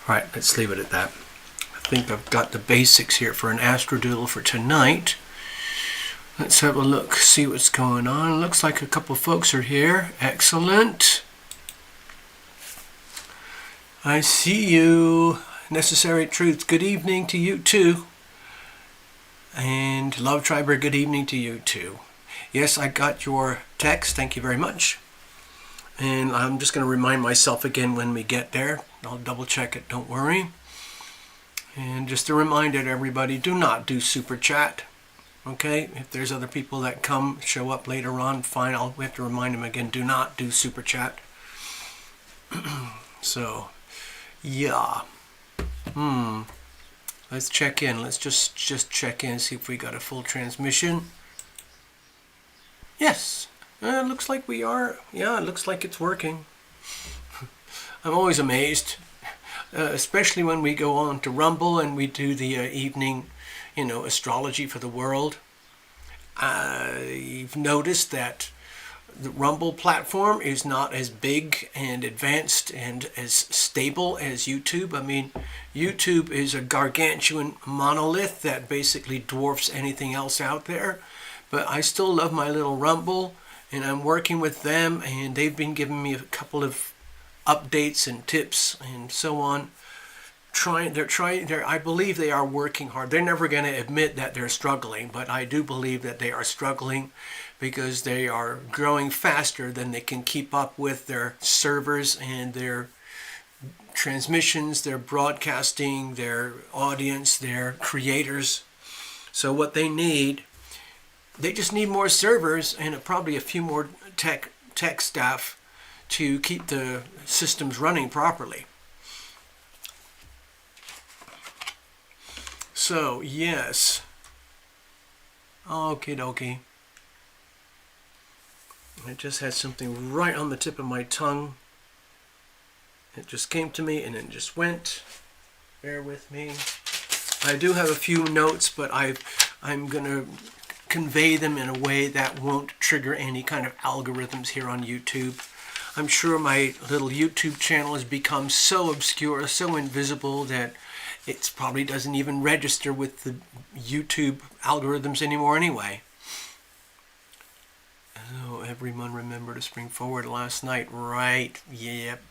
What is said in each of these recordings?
Alright, let's leave it at that. I think I've got the basics here for an astrodoodle for tonight. Let's have a look, see what's going on. Looks like a couple folks are here. Excellent. I see you. Necessary Truth, good evening to you too. And Love Triber, good evening to you too. Yes, I got your text. Thank you very much. And I'm just going to remind myself again when we get there. I'll double check it, don't worry. And just a reminder to everybody, do not do super chat. Okay, if there's other people that show up later on, fine, we have to remind them again, do not do super chat. So, yeah. Let's check in. Let's just check in, see if we got a full transmission. Yes, it looks like we are. Yeah, it looks like it's working. I'm always amazed, especially when we go on to Rumble and we do the evening, astrology for the world. You've noticed that the Rumble platform is not as big and advanced and as stable as YouTube. I mean, YouTube is a gargantuan monolith that basically dwarfs anything else out there. But I still love my little Rumble, and I'm working with them, and they've been giving me a couple of updates and tips and so on. I believe they are working hard. They're never going to admit that they're struggling, but I do believe that they are struggling because they are growing faster than they can keep up with their servers and their transmissions, their broadcasting, their audience, their creators. So what they need they just need more servers and probably a few more tech staff to keep the systems running properly. So, yes. Okie dokie. I just had something right on the tip of my tongue. It just came to me and then just went. Bear with me. I do have a few notes, but I'm going to convey them in a way that won't trigger any kind of algorithms here on YouTube. I'm sure my little YouTube channel has become so obscure, so invisible that it probably doesn't even register with the YouTube algorithms anymore anyway. Oh, everyone remember to spring forward last night, right? Yep.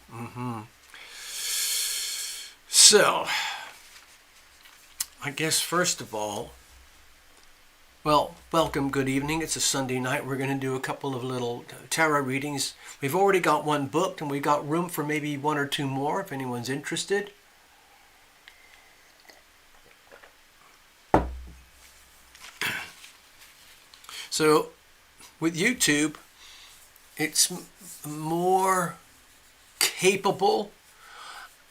So, I guess first of all, well, welcome, good evening. It's a Sunday night. We're going to do a couple of little tarot readings. We've already got one booked, and we got room for maybe one or two more if anyone's interested. So, with YouTube, it's more capable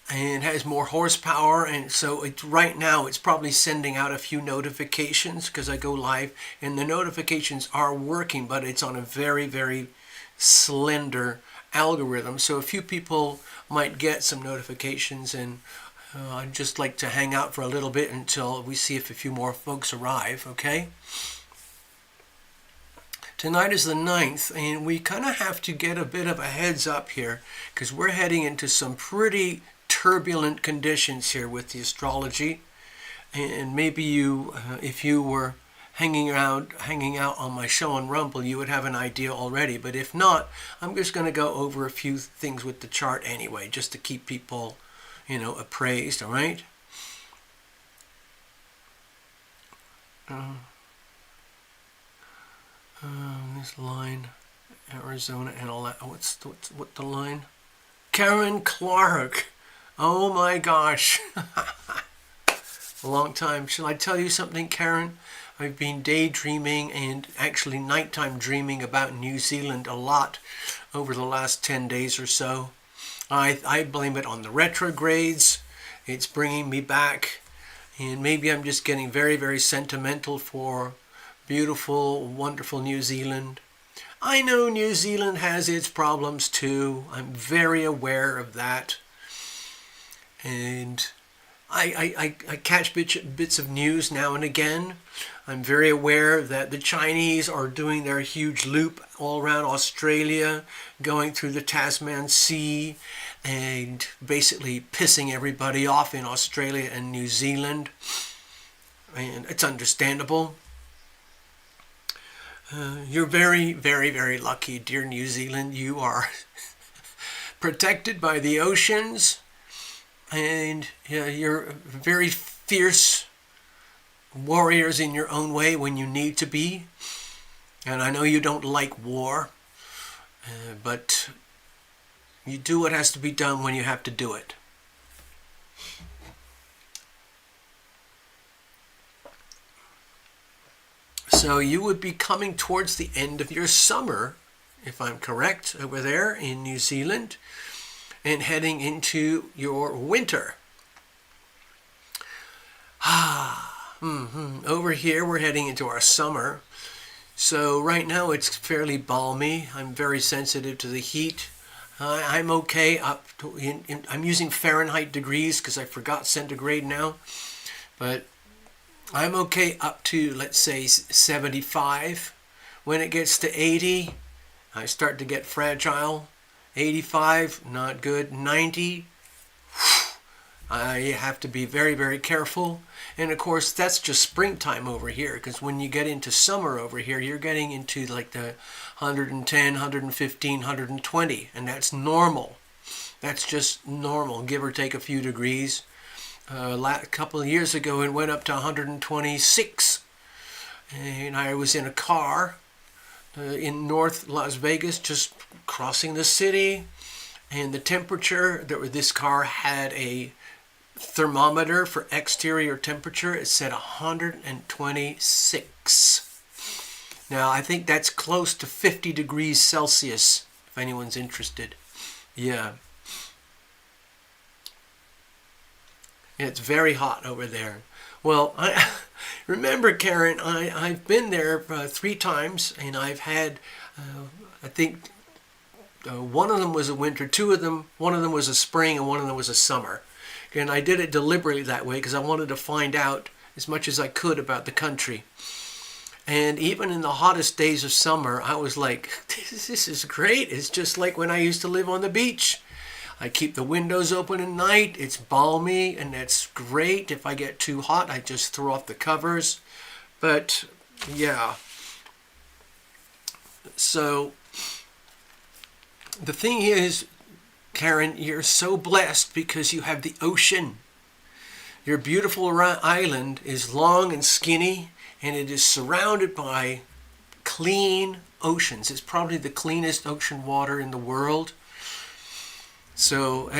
and has more horsepower, and so right now it's probably sending out a few notifications because I go live and the notifications are working, but it's on a very, very slender algorithm. So a few people might get some notifications, and I'd just like to hang out for a little bit until we see if a few more folks arrive, okay? Tonight is the 9th, and we kind of have to get a bit of a heads up here because we're heading into some pretty turbulent conditions here with the astrology. And maybe you, if you were hanging out on my show on Rumble, you would have an idea already. But if not, I'm just going to go over a few things with the chart anyway, just to keep people, appraised, all right? This line, Arizona and all that. What's the line? Karen Clark. Oh my gosh. A long time. Shall I tell you something, Karen? I've been daydreaming and actually nighttime dreaming about New Zealand a lot over the last 10 days or so. I blame it on the retrogrades. It's bringing me back. And maybe I'm just getting very, very sentimental for beautiful, wonderful New Zealand. I know New Zealand has its problems too. I'm very aware of that. And I catch bits of news now and again. I'm very aware that the Chinese are doing their huge loop all around Australia, going through the Tasman Sea and basically pissing everybody off in Australia and New Zealand. And it's understandable. You're very, very, very lucky, dear New Zealand. You are protected by the oceans, and you're very fierce warriors in your own way when you need to be. And I know you don't like war, but you do what has to be done when you have to do it. So you would be coming towards the end of your summer, if I'm correct, over there in New Zealand, and heading into your winter. Over here we're heading into our summer. So right now it's fairly balmy. I'm very sensitive to the heat. I'm okay up to, I'm using Fahrenheit degrees because I forgot centigrade now. But I'm okay up to, let's say, 75. When it gets to 80, I start to get fragile. 85, not good. 90, I have to be very, very careful. And of course, that's just springtime over here, because when you get into summer over here, you're getting into like the 110, 115, 120, and that's normal. That's just normal, give or take a few degrees. A couple of years ago, it went up to 126, and I was in a car in North Las Vegas, just crossing the city, and the temperature, this car had a thermometer for exterior temperature. It said 126. Now, I think that's close to 50 degrees Celsius, if anyone's interested. Yeah. It's very hot over there. Well, I remember, Karen, I've been there 3 times, and I've had, I think, one of them was a winter, one of them was a spring, and one of them was a summer. And I did it deliberately that way because I wanted to find out as much as I could about the country. And even in the hottest days of summer, I was like, this is great. It's just like when I used to live on the beach. I keep the windows open at night. It's balmy, and that's great. If I get too hot, I just throw off the covers. But, yeah. So, the thing is, Karen, you're so blessed because you have the ocean. Your beautiful island is long and skinny, and it is surrounded by clean oceans. It's probably the cleanest ocean water in the world. So,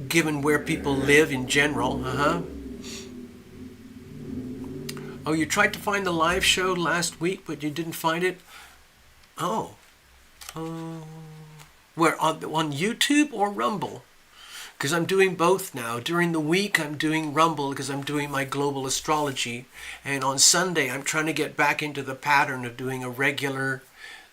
given where people live in general. Oh, you tried to find the live show last week, but you didn't find it? Oh. Where, on YouTube or Rumble? Because I'm doing both now. During the week, I'm doing Rumble because I'm doing my global astrology. And on Sunday, I'm trying to get back into the pattern of doing a regular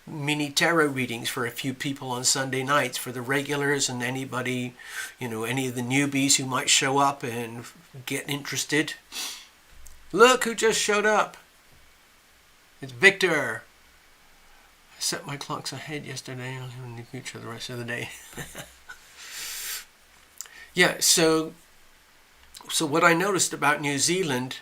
mini tarot readings for a few people on Sunday nights, for the regulars and anybody, any of the newbies who might show up and get interested. Look who just showed up. It's Victor. I set my clocks ahead yesterday. I'll have in the future the rest of the day. Yeah, so what I noticed about New Zealand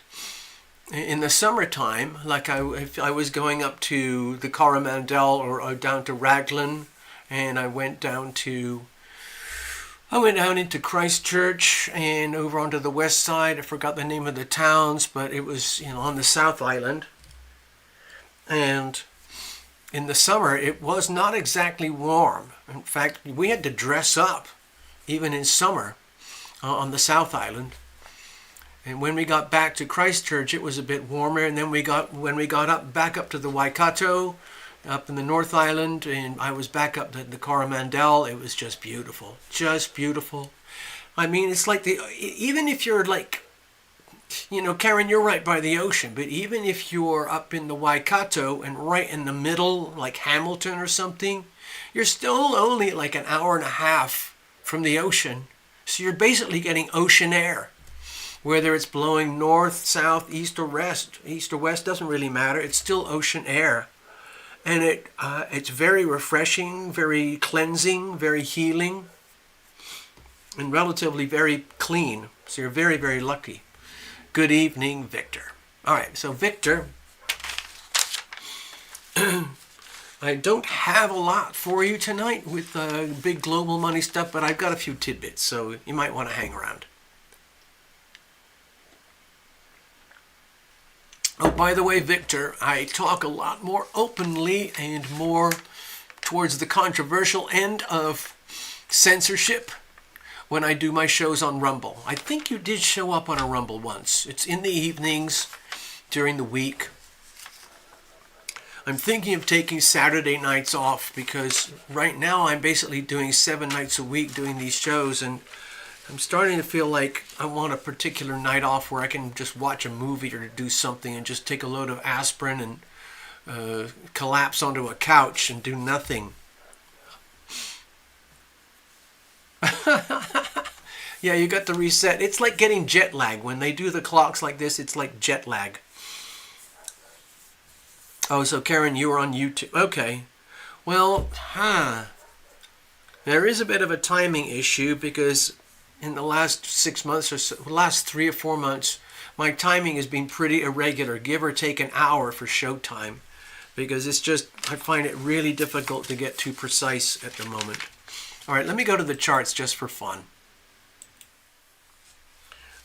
in the summertime, like if I was going up to the Coromandel or down to Raglan, and I went down into Christchurch and over onto the west side. I forgot the name of the towns, but it was on the South Island. And in the summer, it was not exactly warm. In fact, we had to dress up even in summer on the South Island. And when we got back to Christchurch, it was a bit warmer. And then when we got back up to the Waikato, up in the North Island, and I was back up to the Coromandel, it was just beautiful. Just beautiful. I mean, it's like even if you're like, Karen, you're right by the ocean, but even if you're up in the Waikato and right in the middle, like Hamilton or something, you're still only like an hour and a half from the ocean. So you're basically getting ocean air. Whether it's blowing north, south, east or west doesn't really matter. It's still ocean air. And it's very refreshing, very cleansing, very healing, and relatively very clean. So you're very, very lucky. Good evening, Victor. All right, so Victor, I don't have a lot for you tonight with big global money stuff, but I've got a few tidbits, so you might want to hang around. Oh, by the way, Victor, I talk a lot more openly and more towards the controversial end of censorship when I do my shows on Rumble. I think you did show up on a Rumble once. It's in the evenings during the week. I'm thinking of taking Saturday nights off because right now I'm basically doing 7 nights a week doing these shows, and I'm starting to feel like I want a particular night off where I can just watch a movie or do something and just take a load of aspirin and collapse onto a couch and do nothing. Yeah, you got to reset. It's like getting jet lag. When they do the clocks like this, it's like jet lag. Oh, so Karen, you were on YouTube. Okay. Well, there is a bit of a timing issue because in the last 6 months or so, last 3 or 4 months, my timing has been pretty irregular, give or take an hour for showtime, because it's just, I find it really difficult to get too precise at the moment. All right, let me go to the charts just for fun.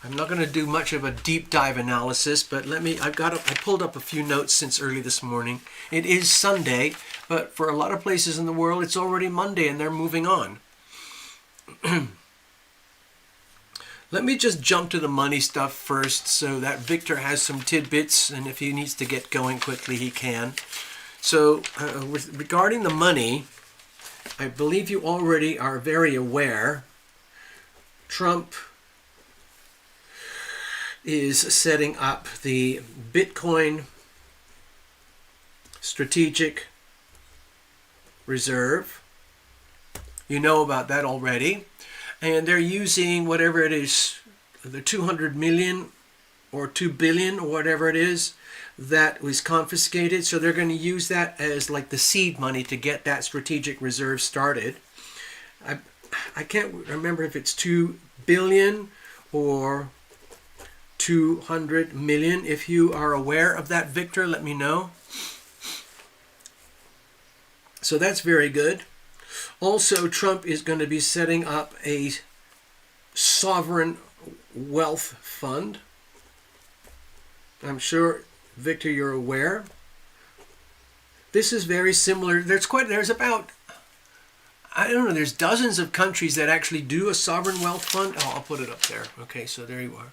I'm not going to do much of a deep dive analysis, but I pulled up a few notes since early this morning. It is Sunday, but for a lot of places in the world, it's already Monday and they're moving on. Let me just jump to the money stuff first so that Victor has some tidbits, and if he needs to get going quickly, he can. So regarding the money, I believe you already are very aware Trump is setting up the Bitcoin Strategic Reserve. You know about that already. And they're using whatever it is, the 200 million or 2 billion or whatever it is that was confiscated. So they're going to use that as like the seed money to get that strategic reserve started. I can't remember if it's 2 billion or 200 million. If you are aware of that, Victor, let me know. So that's very good. Also, Trump is going to be setting up a sovereign wealth fund. I'm sure, Victor, you're aware. This is very similar. There's about, I don't know, there's dozens of countries that actually do a sovereign wealth fund. Oh, I'll put it up there. Okay, so there you are.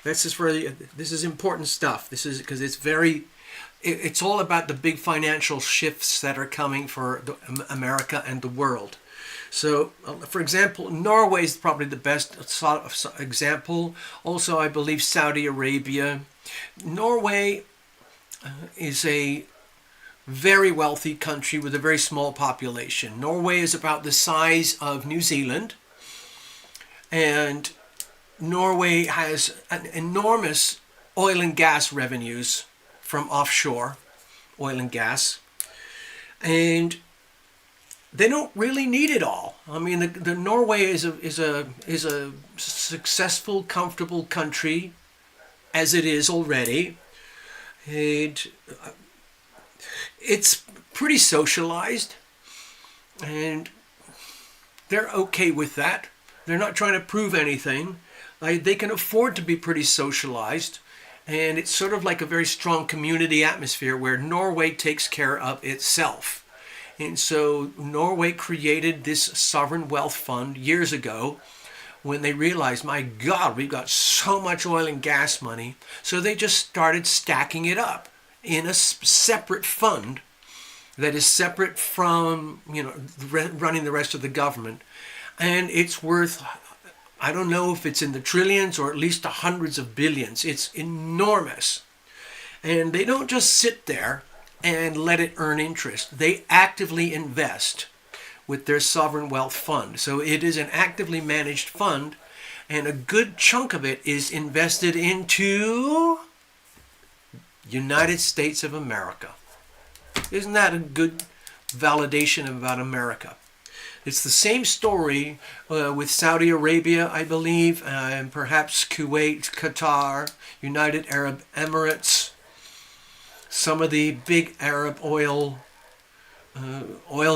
This is important stuff. This is because it's all about the big financial shifts that are coming for America and the world. So, for example, Norway is probably the best example. Also, I believe Saudi Arabia. Norway is a very wealthy country with a very small population. Norway is about the size of New Zealand, and Norway has an enormous oil and gas revenues from offshore oil and gas, and they don't really need it all. I mean, the Norway is a successful, comfortable country as it is already, and it's pretty socialized, and they're okay with that. They're not trying to prove anything. They can afford to be pretty socialized. And it's sort of like a very strong community atmosphere where Norway takes care of itself. And so Norway created this sovereign wealth fund years ago when they realized, my God, we've got so much oil and gas money. So they just started stacking it up in a separate fund that is separate from, running the rest of the government. And it's worth, I don't know if it's in the trillions or at least the hundreds of billions. It's enormous. And they don't just sit there and let it earn interest. They actively invest with their sovereign wealth fund. So it is an actively managed fund, and a good chunk of it is invested into United States of America. Isn't that a good validation about America? It's the same story with Saudi Arabia, I believe, and perhaps Kuwait, Qatar, United Arab Emirates, some of the big Arab oil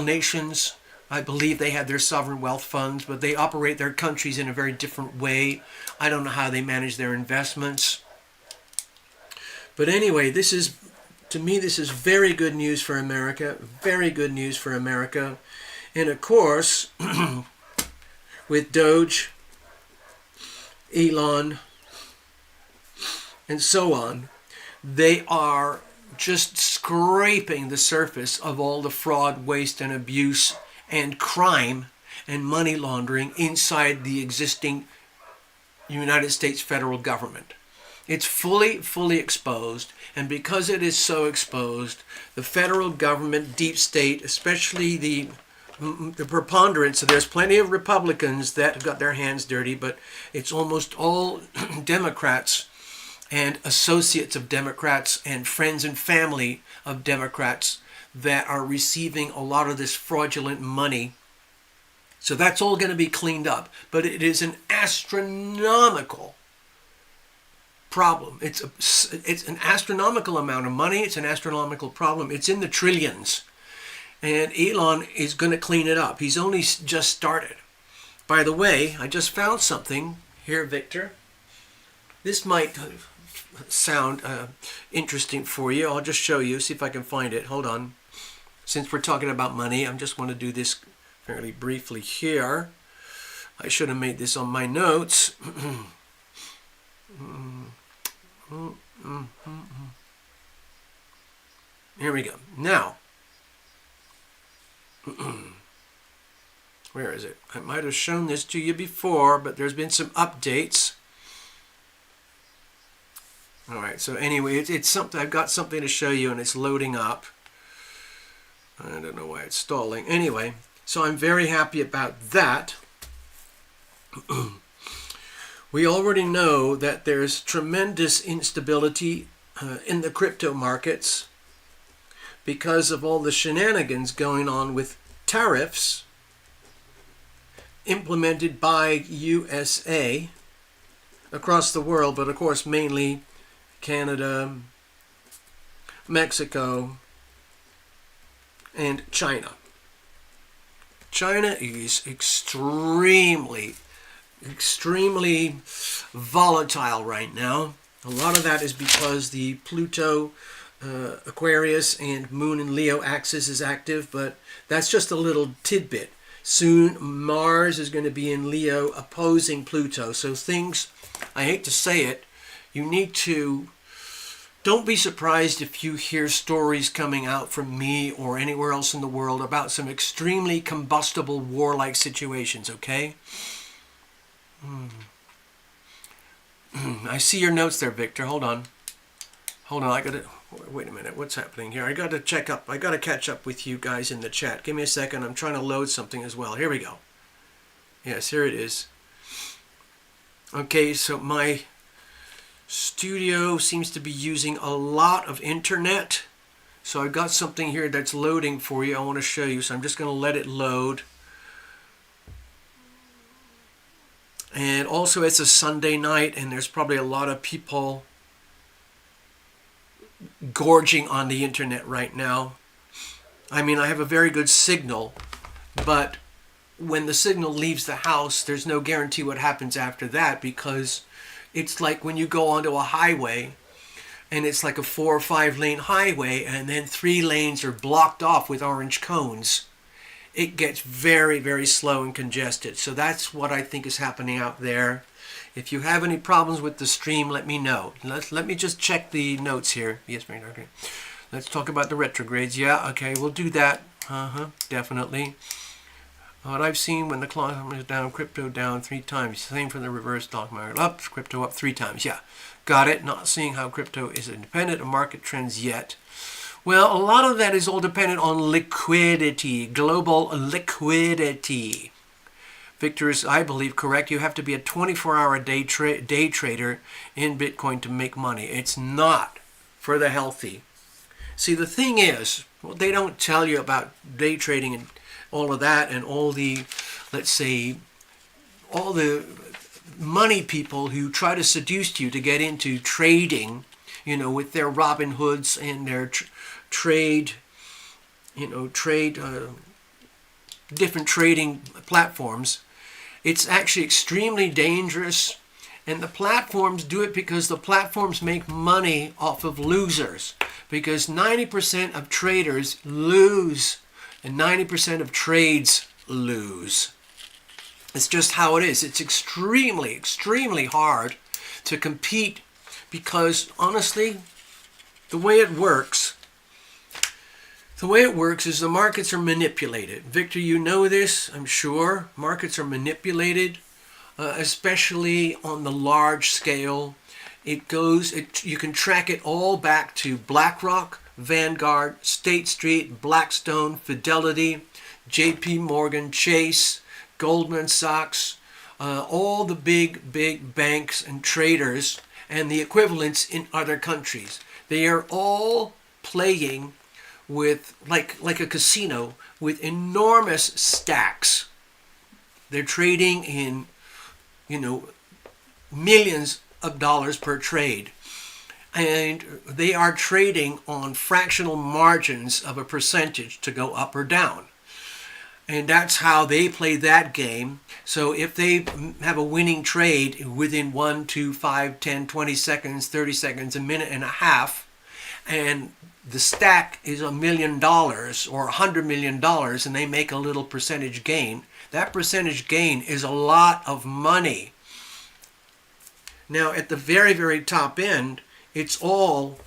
nations. I believe they have their sovereign wealth funds, but they operate their countries in a very different way. I don't know how they manage their investments. But anyway, to me, this is very good news for America. Very good news for America. And of course, with Doge, Elon, and so on, they are just scraping the surface of all the fraud, waste, and abuse, and crime, and money laundering inside the existing United States federal government. It's fully exposed, and because it is so exposed, the federal government, deep state, especially the preponderance, so there's plenty of Republicans that have got their hands dirty, but it's almost all Democrats and associates of Democrats and friends and family of Democrats that are receiving a lot of this fraudulent money. So that's all going to be cleaned up. But it is an astronomical problem. It's an astronomical amount of money. It's an astronomical problem. It's in the trillions. And Elon is going to clean it up. He's only just started. By the way, I just found something here, Victor. This might sound interesting for you. I'll just show you, see if I can find it. Hold on. Since we're talking about money, I just want to do this fairly briefly here. I should have made this on my notes. Here we go. Now, where is it? I might have shown this to you before, but there's been some updates. All right, so anyway, it's something. I've got something to show you, and it's loading up. I don't know why it's stalling. Anyway, so I'm very happy about that. We already know that there's tremendous instability in the crypto markets because of all the shenanigans going on with tariffs implemented by USA across the world, but of course mainly Canada, Mexico, and China. China is extremely volatile right now. A lot of that is because the Pluto, Aquarius, and Moon and Leo axis is active, but that's just a little tidbit. Soon Mars is going to be in Leo opposing Pluto. So things, I hate to say it, you need to, don't be surprised if you hear stories coming out from me or anywhere else in the world about some extremely combustible warlike situations, okay? I see your notes there, Victor. Hold on, I gotta, wait a minute, what's happening here? I gotta catch up with you guys in the chat. Give me a second, I'm trying to load something as well. Here we go. Yes, here it is. Okay, so my studio seems to be using a lot of internet. So I've got something here that's loading for you. I want to show you, so I'm just going to let it load. And also it's a Sunday night and there's probably a lot of people gorging on the internet right now. I mean, I have a very good signal, but when the signal leaves the house, there's no guarantee what happens after that, because it's like when you go onto a highway and it's like a 4 or 5 lane highway and then 3 lanes are blocked off with orange cones. It gets very, very slow and congested. So that's what I think is happening out there. If you have any problems with the stream, let me know. Let me just check the notes here. Yes, ma'am. Okay. Let's talk about the retrogrades. Yeah, okay, we'll do that. Definitely. What I've seen when the climb is down, crypto down 3 times. Same for the reverse stock market. Up, crypto up 3 times. Yeah, got it. Not seeing how crypto is independent of market trends yet. Well, a lot of that is all dependent on liquidity, global liquidity. Victor is, I believe, correct. You have to be a 24-hour day trader in Bitcoin to make money. It's not for the healthy. See, the thing is, well, they don't tell you about day trading and all of that and all the, let's say, all the money people who try to seduce you to get into trading, you know, with their Robin Hoods and their different trading platforms. It's actually extremely dangerous, and the platforms do it because the platforms make money off of losers, because 90% of traders lose and 90% of trades lose. It's just how it is. It's extremely, extremely hard to compete because, honestly, the way it works is the markets are manipulated. Victor, you know this, I'm sure. Markets are manipulated, especially on the large scale. You can track it all back to BlackRock, Vanguard, State Street, Blackstone, Fidelity, JP Morgan, Chase, Goldman Sachs, all the big banks and traders and the equivalents in other countries. They are all playing with, like a casino, with enormous stacks. They're trading in, millions of dollars per trade. And they are trading on fractional margins of a percentage to go up or down. And that's how they play that game. So if they have a winning trade within 1, 2, 5, 10, 20 seconds, 30 seconds, a minute and a half, and the stack is $1 million or $100 million, and they make a little percentage gain, that percentage gain is a lot of money. Now, at the very, very top end, it's all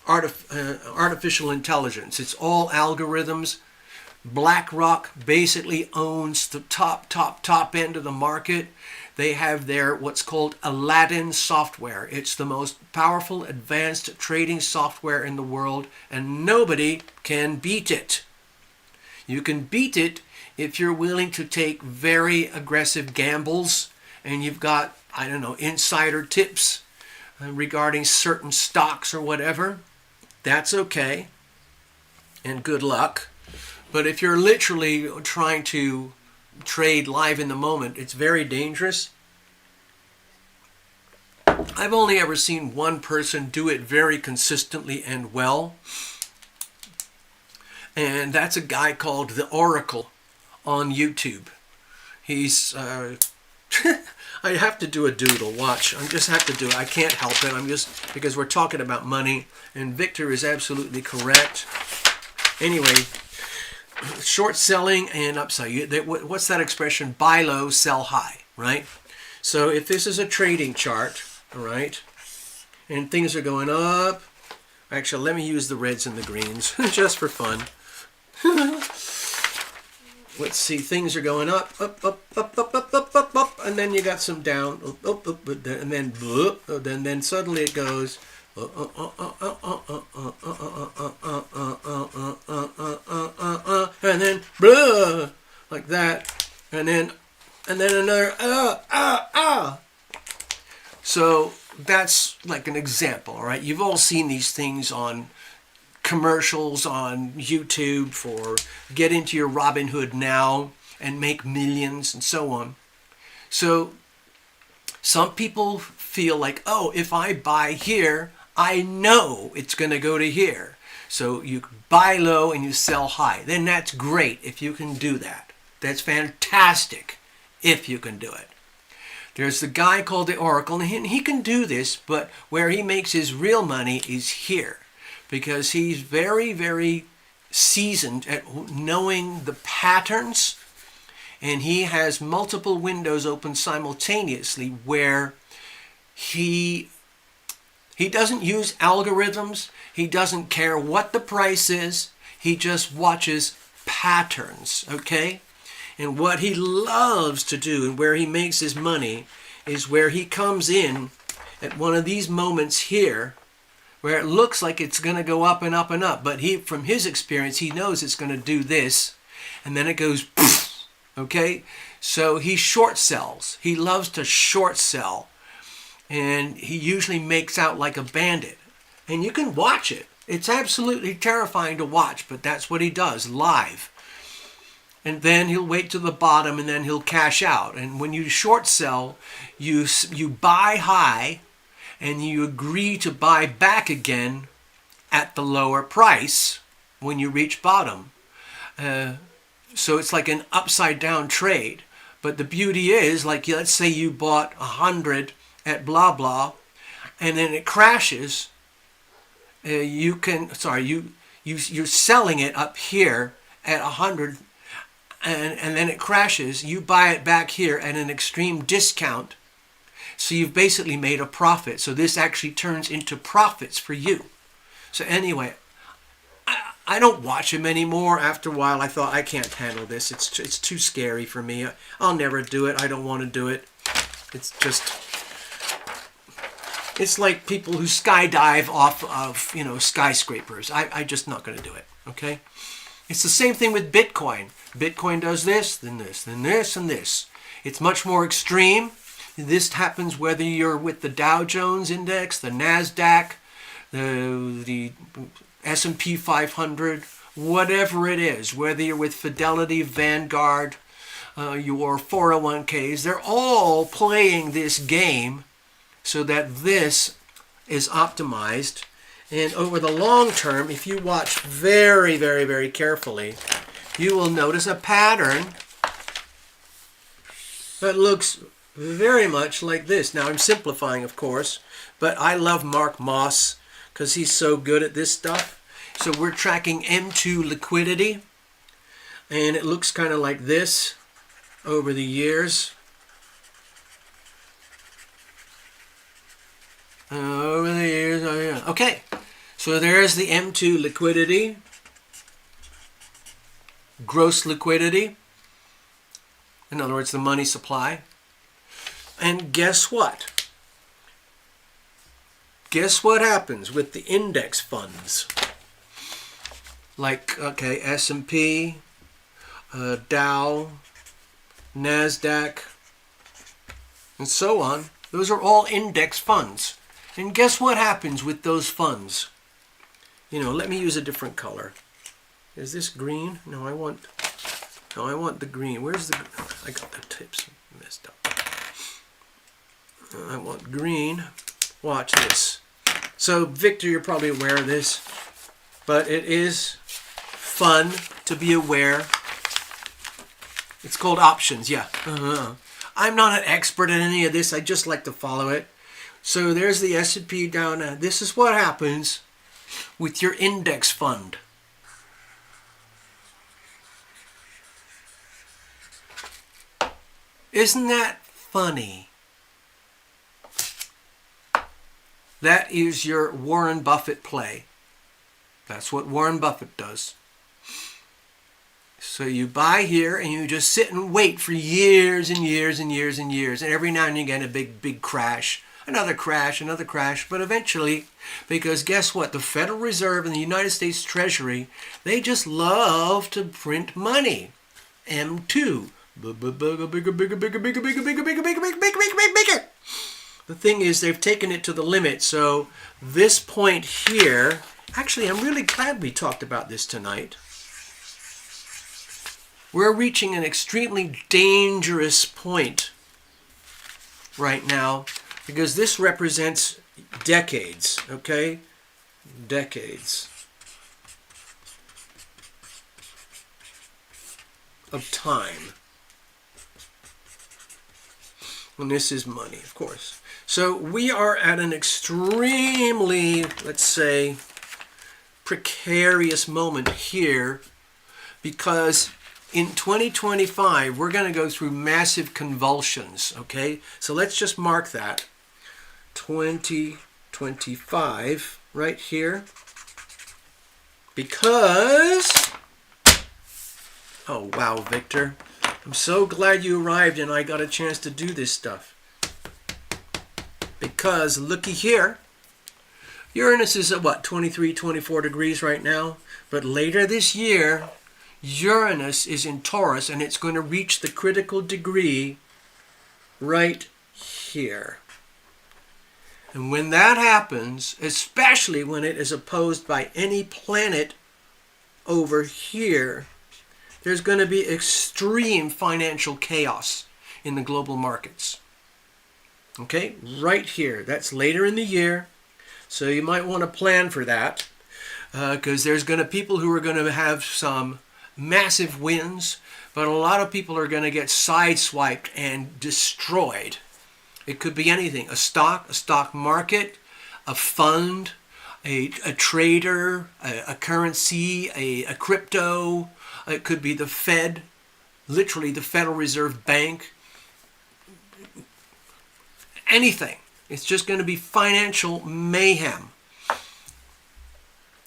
artificial intelligence. It's all algorithms. BlackRock basically owns the top end of the market. They have their what's called Aladdin software. It's the most powerful, advanced trading software in the world, and nobody can beat it. You can beat it if you're willing to take very aggressive gambles and you've got, I don't know, insider tips regarding certain stocks or whatever. That's okay, and good luck. But if you're literally trying to trade live in the moment, it's very dangerous. I've only ever seen one person do it very consistently and well. And that's a guy called The Oracle on YouTube. He's, I have to do a doodle, watch. I just have to do it. I can't help it. I'm just, because we're talking about money, and Victor is absolutely correct. Anyway, short selling and upside. What's that expression? Buy low, sell high, right? So if this is a trading chart, all right, and things are going up. Actually, let me use the reds and the greens just for fun. Let's see, things are going up, and then you got some down, and then suddenly it goes, and then like that, and then another So that's like an example, all right? You've all seen these things on commercials on YouTube for get into your Robinhood now and make millions and so on. So some people feel like, oh, if I buy here, I know it's going to go to here. So you buy low and you sell high. Then that's great if you can do that. That's fantastic if you can do it. There's the guy called the Oracle, and he can do this, but where he makes his real money is here, because he's very, very seasoned at knowing the patterns, and he has multiple windows open simultaneously where he doesn't use algorithms, he doesn't care what the price is, he just watches patterns, okay? And what he loves to do and where he makes his money is where he comes in at one of these moments here where it looks like it's going to go up and up and up. But from his experience, he knows it's going to do this. And then it goes, poof, okay? So he short sells. He loves to short sell. And he usually makes out like a bandit. And you can watch it. It's absolutely terrifying to watch, but that's what he does live. And then he'll wait to the bottom and then he'll cash out. And when you short sell, you buy high and you agree to buy back again at the lower price when you reach bottom. So it's like an upside down trade. But the beauty is, like, let's say you bought 100 at blah blah and then it crashes. You're selling it up here at 100. And then it crashes, you buy it back here at an extreme discount. So you've basically made a profit. So this actually turns into profits for you. So anyway, I don't watch him anymore. After a while, I thought, I can't handle this. It's too scary for me. I'll never do it. I don't want to do it. It's like people who skydive off of, skyscrapers. I'm just not going to do it, okay? It's the same thing with Bitcoin. Bitcoin does this, then this, then this, and this. It's much more extreme. This happens whether you're with the Dow Jones Index, the NASDAQ, the S&P 500, whatever it is, whether you're with Fidelity, Vanguard, your 401ks, they're all playing this game so that this is optimized. And over the long term, if you watch very, very, very carefully, you will notice a pattern that looks very much like this. Now, I'm simplifying, of course, but I love Mark Moss because he's so good at this stuff. So we're tracking M2 liquidity, and it looks kind of like this. over the years. Over the years, oh yeah. Okay, so there's the M2 liquidity, gross liquidity. In other words, the money supply. And guess what? Guess what happens with the index funds? Like, okay, S&P, Dow, NASDAQ, and so on. Those are all index funds. And guess what happens with those funds? You know, let me use a different color. Is this green? No, I want the green. Where's the, I got the tips messed up. I want green. Watch this. So, Victor, you're probably aware of this, but it is fun to be aware. It's called options, yeah. I'm not an expert in any of this. I just like to follow it. So there's the S&P down. This is what happens with your index fund. Isn't that funny? That is your Warren Buffett play. That's what Warren Buffett does. So you buy here and you just sit and wait for years and years and years and years. And every now and again a big crash. Another crash, another crash. But eventually, because guess what? The Federal Reserve and the United States Treasury, they just love to print money. M2. Bigger, bigger, bigger, bigger, bigger, bigger, bigger, bigger, bigger, bigger, bigger, bigger, bigger. The thing is, they've taken it to the limit. So this point here, actually, I'm really glad we talked about this tonight. We're reaching an extremely dangerous point right now because this represents decades, okay? Decades of time. And this is money, of course. So we are at an extremely, let's say, precarious moment here because in 2025, we're going to go through massive convulsions, okay? So let's just mark that. 2025, right here. Because, oh wow, Victor. I'm so glad you arrived and I got a chance to do this stuff. Because, looky here. Uranus is at what, 23, 24 degrees right now? But later this year, Uranus is in Taurus and it's going to reach the critical degree right here. And when that happens, especially when it is opposed by any planet over here, there's going to be extreme financial chaos in the global markets. Okay, right here. That's later in the year. So you might want to plan for that because there's going to be people who are going to have some massive wins, but a lot of people are going to get sideswiped and destroyed. It could be anything. A stock market, a fund, a trader, a currency, a crypto. It could be the Fed, literally the Federal Reserve Bank. Anything. It's just going to be financial mayhem.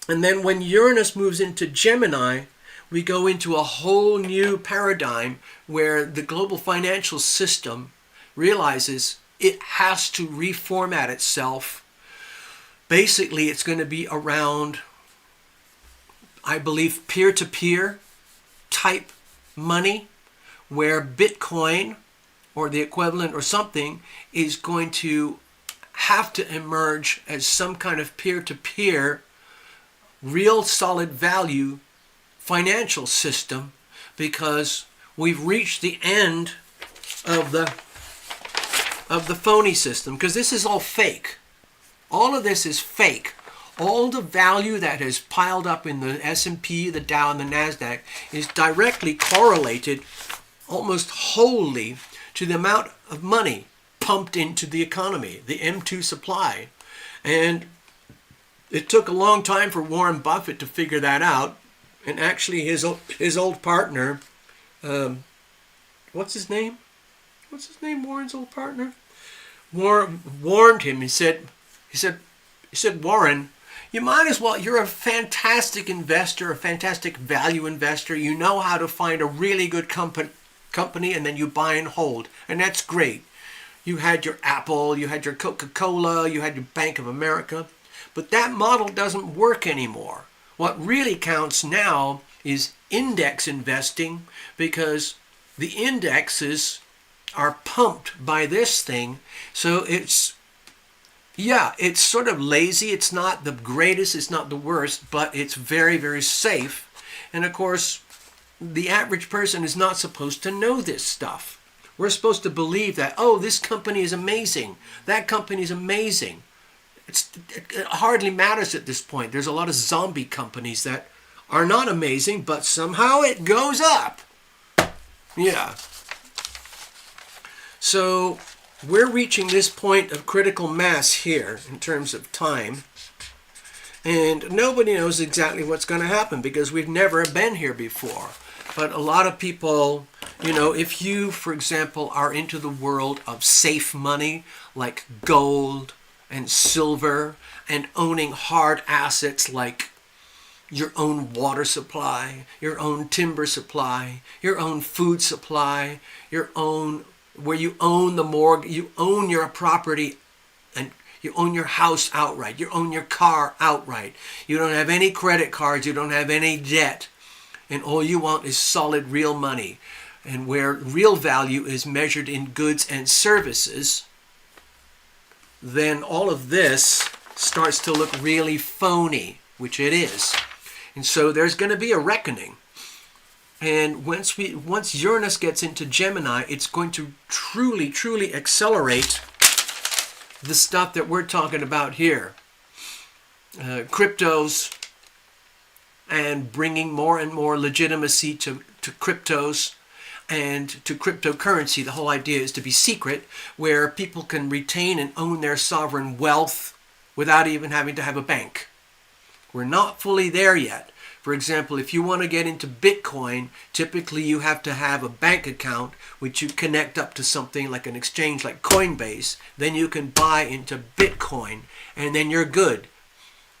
And then when Uranus moves into Gemini, we go into a whole new paradigm where the global financial system realizes it has to reformat itself. Basically, it's going to be around, I believe, peer-to-peer type money, where Bitcoin or the equivalent or something is going to have to emerge as some kind of peer-to-peer, real solid value financial system, because we've reached the end of the phony system, because this is all fake. All of this is fake. All the value that has piled up in the S&P, the Dow, and the NASDAQ is directly correlated almost wholly to the amount of money pumped into the economy, the M2 supply. And it took a long time for Warren Buffett to figure that out. And actually his old partner, what what's his name? Warren's old partner? Warned him. He said, Warren, you might as well, you're a fantastic investor, a fantastic value investor. You know how to find a really good company and then you buy and hold. And that's great. You had your Apple, you had your Coca-Cola, you had your Bank of America. But that model doesn't work anymore. What really counts now is index investing, because the indexes are pumped by this thing. So it's sort of lazy. It's not the greatest, it's not the worst, but it's very, very safe. And of course, the average person is not supposed to know this stuff. We're supposed to believe that, oh, this company is amazing, that company is amazing. It hardly matters at this point. There's a lot of zombie companies that are not amazing, but somehow it goes up. Yeah. So we're reaching this point of critical mass here in terms of time. And nobody knows exactly what's going to happen because we've never been here before. But a lot of people, if you, for example, are into the world of safe money like gold and silver and owning hard assets like your own water supply, your own timber supply, your own food supply, where you own the mortgage, you own your property and you own your house outright, you own your car outright, you don't have any credit cards, you don't have any debt, and all you want is solid real money, and where real value is measured in goods and services, then all of this starts to look really phony, which it is. And so there's going to be a reckoning. And once Uranus gets into Gemini, it's going to truly, truly accelerate the stuff that we're talking about here. Cryptos, and bringing more and more legitimacy to cryptos and to cryptocurrency. The whole idea is to be secret, where people can retain and own their sovereign wealth without even having to have a bank. We're not fully there yet. For example, if you want to get into Bitcoin, typically you have to have a bank account which you connect up to something like an exchange like Coinbase. Then you can buy into Bitcoin and then you're good.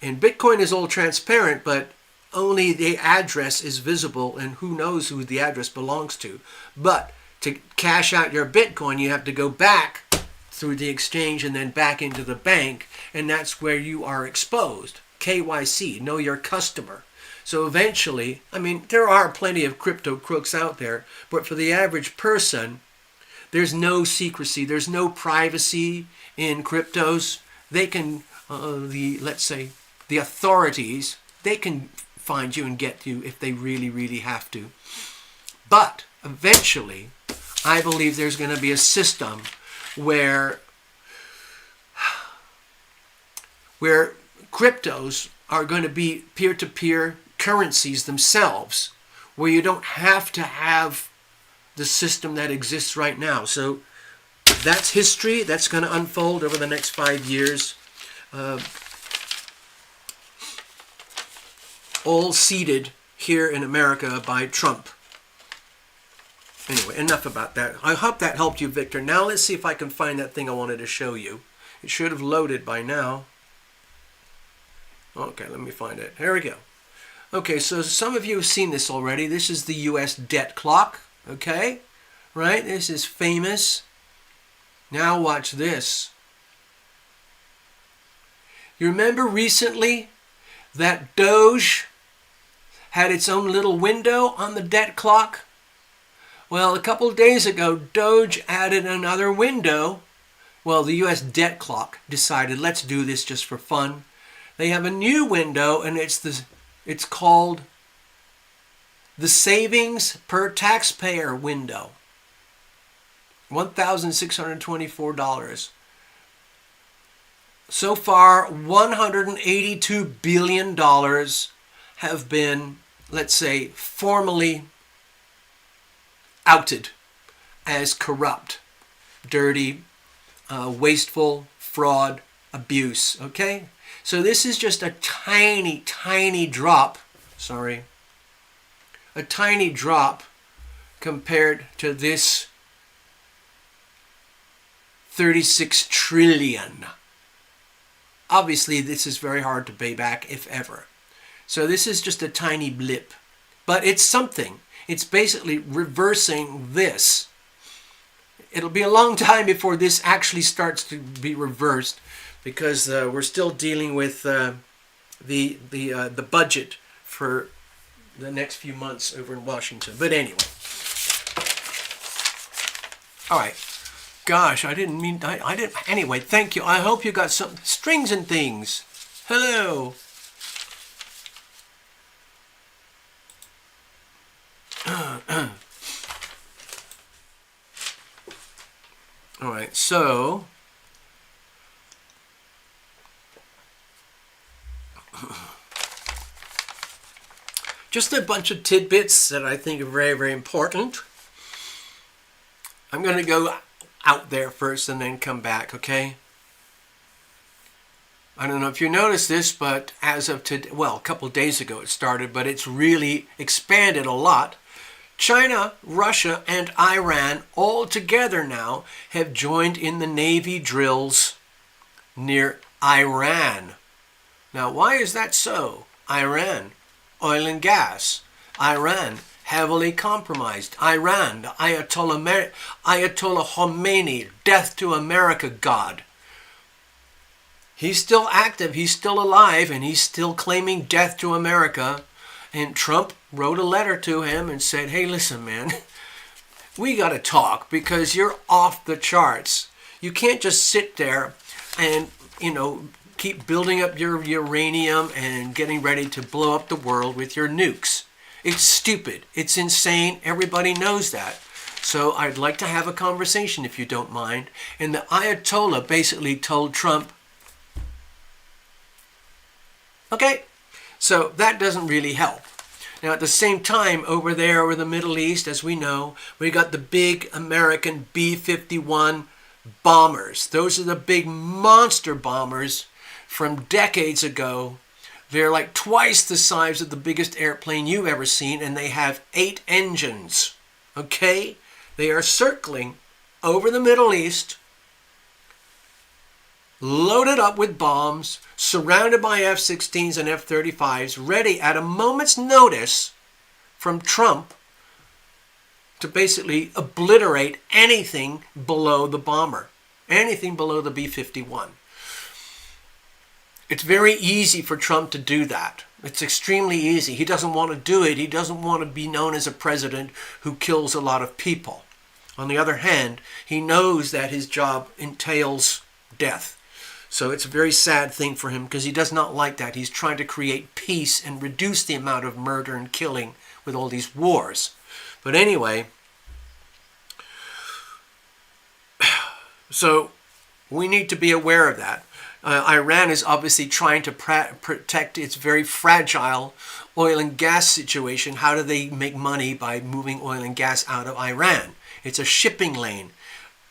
And Bitcoin is all transparent, but only the address is visible and who knows who the address belongs to. But to cash out your Bitcoin, you have to go back through the exchange and then back into the bank, and that's where you are exposed. KYC, know your customer. So eventually, there are plenty of crypto crooks out there, but for the average person, there's no secrecy, there's no privacy in cryptos. They can, let's say, the authorities, they can find you and get you if they really, really have to. But eventually, I believe there's going to be a system where cryptos are going to be peer-to-peer currencies themselves, where you don't have to have the system that exists right now. So that's history. That's going to unfold over the next 5 years. All seeded here in America by Trump. Anyway, enough about that. I hope that helped you, Victor. Now let's see if I can find that thing I wanted to show you. It should have loaded by now. Okay, let me find it. Here we go. Okay, so some of you have seen this already. This is the U.S. debt clock. Okay, right? This is famous. Now watch this. You remember recently that Doge had its own little window on the debt clock? Well, a couple of days ago, Doge added another window. Well, the U.S. debt clock decided, let's do this just for fun. They have a new window, and it's called the savings per taxpayer window. $1,624. So far, $182 billion have been, let's say, formally outed as corrupt, dirty, wasteful, fraud, abuse, okay? So this is just a tiny, tiny drop, a tiny drop compared to this 36 trillion. Obviously, this is very hard to pay back, if ever. So this is just a tiny blip. But it's something. It's basically reversing this. It'll be a long time before this actually starts to be reversed, because we're still dealing with the budget for the next few months over in Washington. But anyway. All right. Gosh, I didn't mean... I didn't... Anyway, thank you. I hope you got some strings and things. Hello. All right, so... just a bunch of tidbits that I think are very, very important. I'm going to go out there first and then come back, okay? I don't know if you noticed this, but as of today, well, a couple of days ago it started, but it's really expanded a lot. China, Russia, and Iran all together now have joined in the Navy drills near Iran. Now, why is that so? Iran, oil and gas. Iran, heavily compromised. Iran, the Ayatollah Khomeini, death to America god. He's still active, he's still alive, and he's still claiming death to America. And Trump wrote a letter to him and said, hey, listen, man, we got to talk because you're off the charts. You can't just sit there and, keep building up your uranium and getting ready to blow up the world with your nukes. It's stupid. It's insane. Everybody knows that. So I'd like to have a conversation, if you don't mind. And the Ayatollah basically told Trump, okay, so that doesn't really help. Now, at the same time, over there, over the Middle East, as we know, we got the big American B-51 bombers. Those are the big monster bombers from decades ago. They're like twice the size of the biggest airplane you've ever seen, and they have 8 engines. Okay? They are circling over the Middle East, loaded up with bombs, surrounded by F-16s and F-35s, ready at a moment's notice from Trump to basically obliterate anything below the bomber, anything below the B-51. It's very easy for Trump to do that. It's extremely easy. He doesn't want to do it. He doesn't want to be known as a president who kills a lot of people. On the other hand, he knows that his job entails death. So it's a very sad thing for him because he does not like that. He's trying to create peace and reduce the amount of murder and killing with all these wars. But anyway, so we need to be aware of that. Iran is obviously trying to protect its very fragile oil and gas situation. How do they make money? By moving oil and gas out of Iran. It's a shipping lane,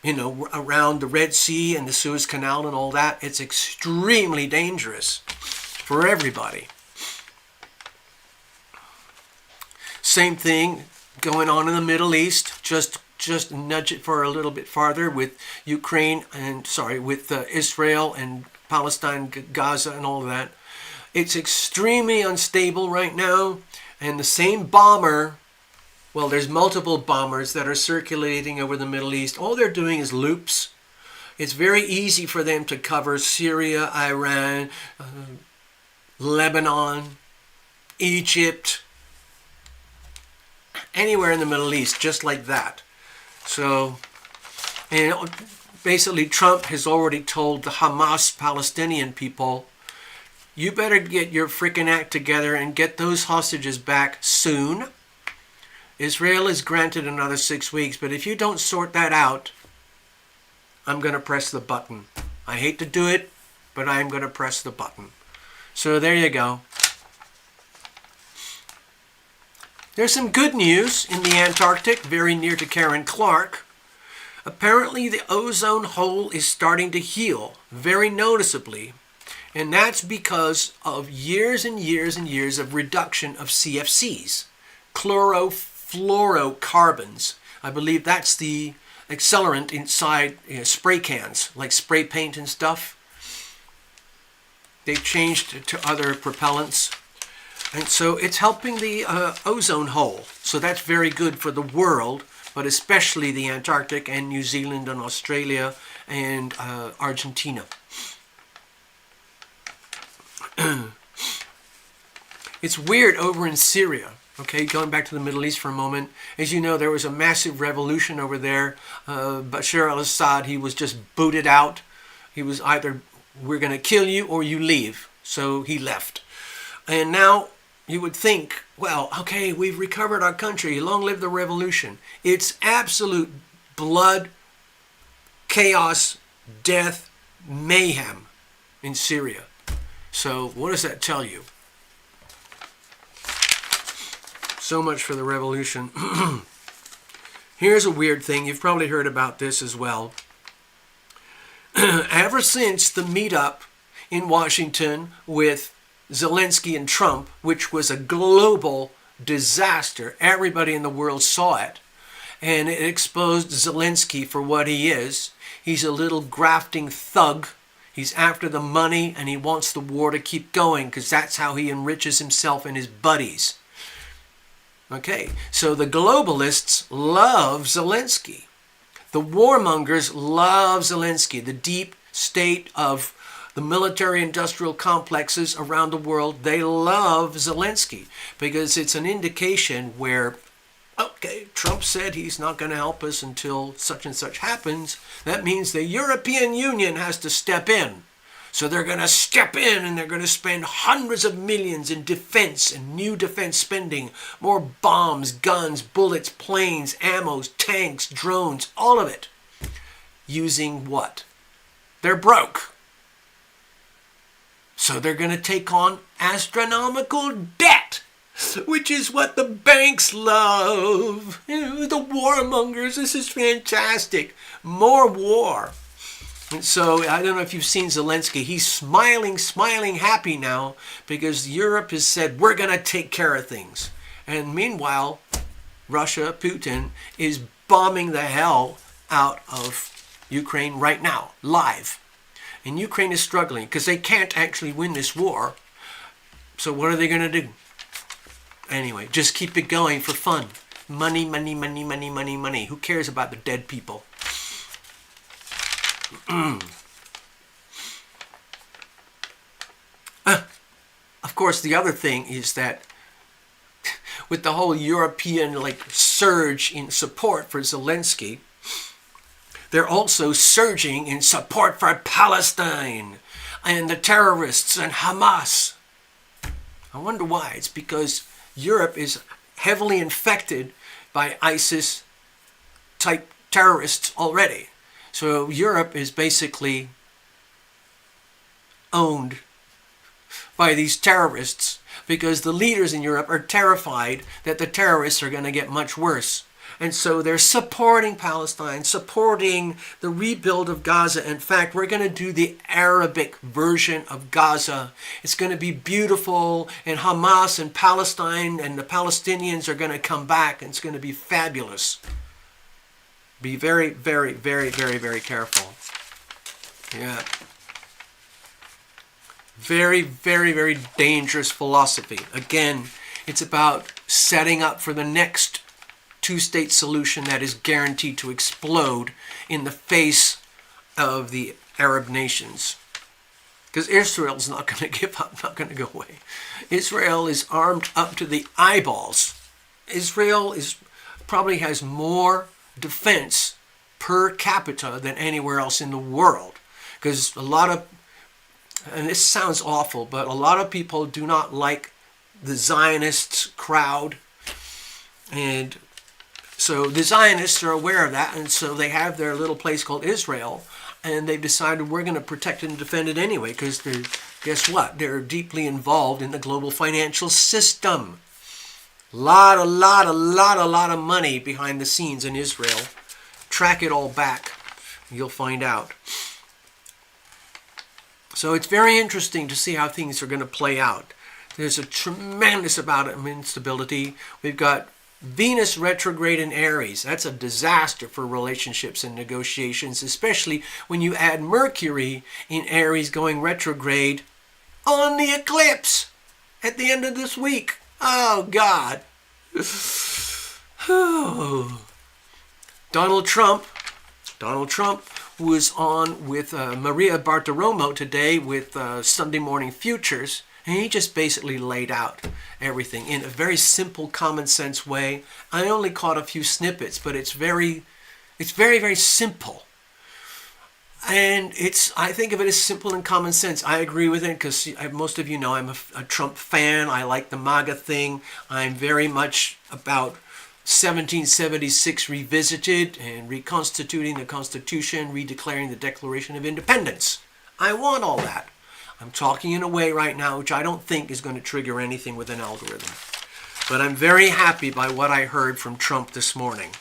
around the Red Sea and the Suez Canal and all that. It's extremely dangerous for everybody. Same thing going on in the Middle East. Just nudge it for a little bit farther with with Israel and Palestine, Gaza, and all of that. It's extremely unstable right now, and the same bomber, well, there's multiple bombers that are circulating over the Middle East. All they're doing is loops. It's very easy for them to cover Syria, Iran, Lebanon, Egypt, anywhere in the Middle East, just like that. So, basically, Trump has already told the Hamas Palestinian people, you better get your freaking act together and get those hostages back soon. Israel is granted another 6 weeks, but if you don't sort that out, I'm going to press the button. I hate to do it, but I'm going to press the button. So there you go. There's some good news in the Antarctic, very near to Karen Clark. Apparently the ozone hole is starting to heal very noticeably. And that's because of years and years and years of reduction of CFCs, chlorofluorocarbons. I believe that's the accelerant inside spray cans, like spray paint and stuff. They changed to other propellants. And so it's helping the ozone hole. So that's very good for the world, but especially the Antarctic and New Zealand and Australia and Argentina. It's weird over in Syria. Okay, going back to the Middle East for a moment. As you know, there was a massive revolution over there. Bashar al-Assad, he was just booted out. He was either, we're going to kill you or you leave. So he left. And now you would think, well, okay, we've recovered our country. Long live the revolution. It's absolute blood, chaos, death, mayhem in Syria. So what does that tell you? So much for the revolution. Here's a weird thing. You've probably heard about this as well. Ever since the meetup in Washington with Zelensky and Trump, which was a global disaster, everybody in the world saw it, and it exposed Zelensky for what he is. He's a little grafting thug. He's after the money, and he wants the war to keep going because that's how he enriches himself and his buddies. Okay, so the globalists love Zelensky. The warmongers love Zelensky. The deep state of the military-industrial complexes around the world, they love Zelensky because it's an indication where, okay, Trump said he's not going to help us until such and such happens. That means the European Union has to step in. So they're going to step in and they're going to spend hundreds of millions in defense and new defense spending. More bombs, guns, bullets, planes, ammo, tanks, drones, all of it. Using what? They're broke. So they're going to take on astronomical debt, which is what the banks love. The warmongers, this is fantastic. More war. And so, I don't know if you've seen Zelensky. He's smiling, happy now because Europe has said, we're going to take care of things. And meanwhile, Russia, Putin, is bombing the hell out of Ukraine right now, live. And Ukraine is struggling because they can't actually win this war. So what are they going to do? Anyway, just keep it going for fun. Money, money, money, money, money, money. Who cares about the dead people? Of course, the other thing is that with the whole European surge in support for Zelensky, they're also surging in support for Palestine and the terrorists and Hamas. I wonder why. It's because Europe is heavily infected by ISIS-type terrorists already. So Europe is basically owned by these terrorists because the leaders in Europe are terrified that the terrorists are going to get much worse. And so they're supporting Palestine, supporting the rebuild of Gaza. In fact, we're going to do the Arabic version of Gaza. It's going to be beautiful, and Hamas and Palestine and the Palestinians are going to come back, and it's going to be fabulous. Be very, very, very, very, very careful. Yeah. Very, very, very dangerous philosophy. Again, it's about setting up for the next two-state solution that is guaranteed to explode in the face of the Arab nations. Because Israel's not going to give up, not going to go away. Israel is armed up to the eyeballs. Israel probably has more defense per capita than anywhere else in the world. Because a lot of, and this sounds awful, but a lot of people do not like the Zionist crowd. And so the Zionists are aware of that, and so they have their little place called Israel, and they've decided we're going to protect it and defend it anyway, because guess what? They're deeply involved in the global financial system. A lot of money behind the scenes in Israel. Track it all back. You'll find out. So it's very interesting to see how things are going to play out. There's a tremendous amount of instability. We've got Venus retrograde in Aries. That's a disaster for relationships and negotiations, especially when you add Mercury in Aries going retrograde on the eclipse at the end of this week. Oh, God. Donald Trump was on with Maria Bartiromo today with Sunday Morning Futures, and he just basically laid out everything in a very simple, common sense way. I only caught a few snippets, but it's very, very simple. And I think of it as simple and common sense. I agree with it because most of you know I'm a Trump fan. I like the MAGA thing. I'm very much about 1776 revisited and reconstituting the Constitution, redeclaring the Declaration of Independence. I want all that. I'm talking in a way right now which I don't think is going to trigger anything with an algorithm. But I'm very happy by what I heard from Trump this morning.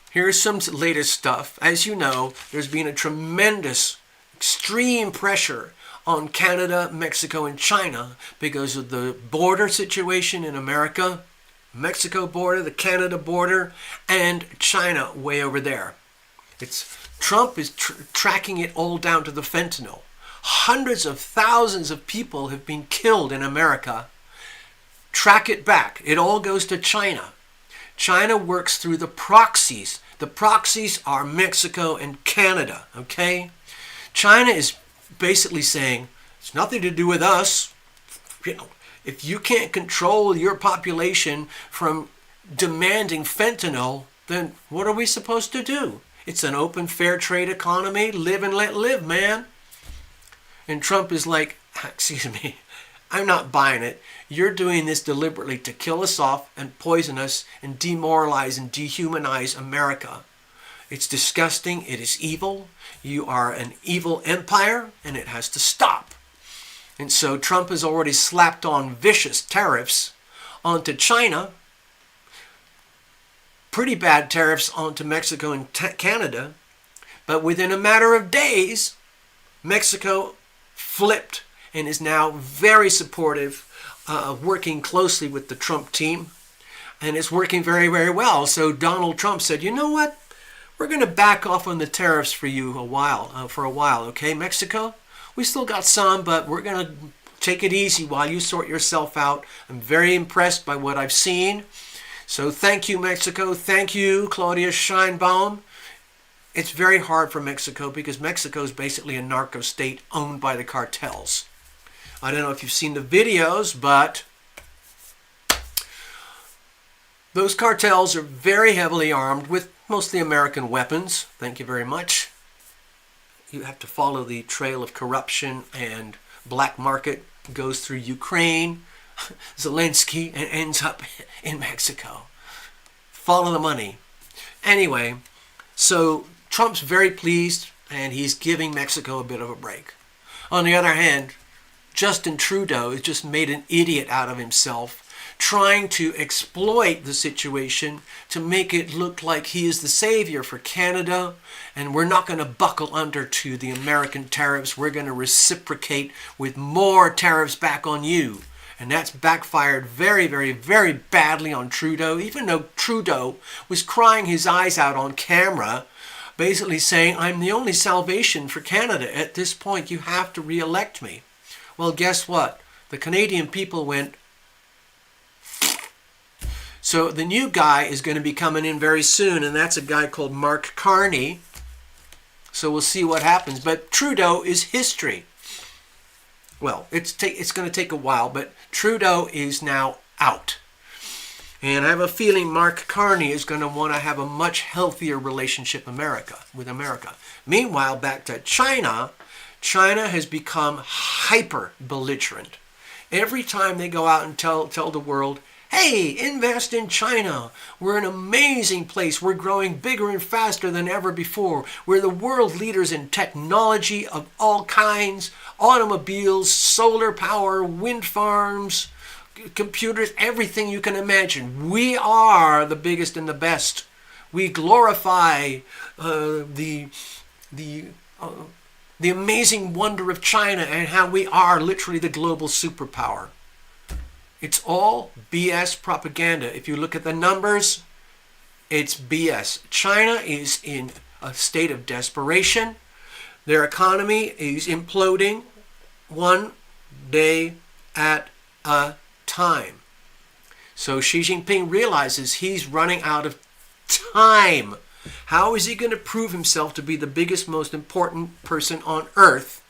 Here's some latest stuff. As you know, there's been a tremendous, extreme pressure on Canada, Mexico, and China because of the border situation in America, Mexico border, the Canada border, and China way over there. Trump is tracking it all down to the fentanyl. Hundreds of thousands of people have been killed in America. Track it back. It all goes to China. China works through the proxies. The proxies are Mexico and Canada, okay? China is basically saying, it's nothing to do with us. If you can't control your population from demanding fentanyl, then what are we supposed to do? It's an open, fair trade economy. Live and let live, man. And Trump is like, excuse me, I'm not buying it. You're doing this deliberately to kill us off and poison us and demoralize and dehumanize America. It's disgusting. It is evil. You are an evil empire, and it has to stop. And so Trump has already slapped on vicious tariffs onto China, pretty bad tariffs onto Mexico and Canada, but within a matter of days, Mexico flipped and is now very supportive, working closely with the Trump team, and it's working very, very well. So Donald Trump said, you know what? We're going to back off on the tariffs for you for a while, okay, Mexico? We still got some, but we're going to take it easy while you sort yourself out. I'm very impressed by what I've seen. So thank you, Mexico. Thank you, Claudia Sheinbaum. It's very hard for Mexico because Mexico is basically a narco state owned by the cartels. I don't know if you've seen the videos, but those cartels are very heavily armed with mostly American weapons. Thank you very much. You have to follow the trail of corruption and black market. Goes through Ukraine, Zelensky, and ends up in Mexico. Follow the money. Anyway, so Trump's very pleased, and he's giving Mexico a bit of a break. On the other hand, Justin Trudeau has just made an idiot out of himself, trying to exploit the situation to make it look like he is the savior for Canada, and we're not going to buckle under to the American tariffs. We're going to reciprocate with more tariffs back on you. And that's backfired very, very, very badly on Trudeau, even though Trudeau was crying his eyes out on camera, basically saying, I'm the only salvation for Canada at this point. You have to re-elect me. Well, guess what? The Canadian people went. So the new guy is going to be coming in very soon, and that's a guy called Mark Carney. So we'll see what happens. But Trudeau is history. Well, it's going to take a while, but Trudeau is now out. And I have a feeling Mark Carney is going to want to have a much healthier relationship with America. Meanwhile, back to China, China has become hyper belligerent. Every time they go out and tell the world, hey, invest in China. We're an amazing place. We're growing bigger and faster than ever before. We're the world leaders in technology of all kinds, automobiles, solar power, wind farms, computers, everything you can imagine. We are the biggest and the best. We glorify the amazing wonder of China and how we are literally the global superpower. It's all BS propaganda. If you look at the numbers, it's BS. China is in a state of desperation. Their economy is imploding one day at a time. So Xi Jinping realizes he's running out of time. How is he going to prove himself to be the biggest, most important person on earth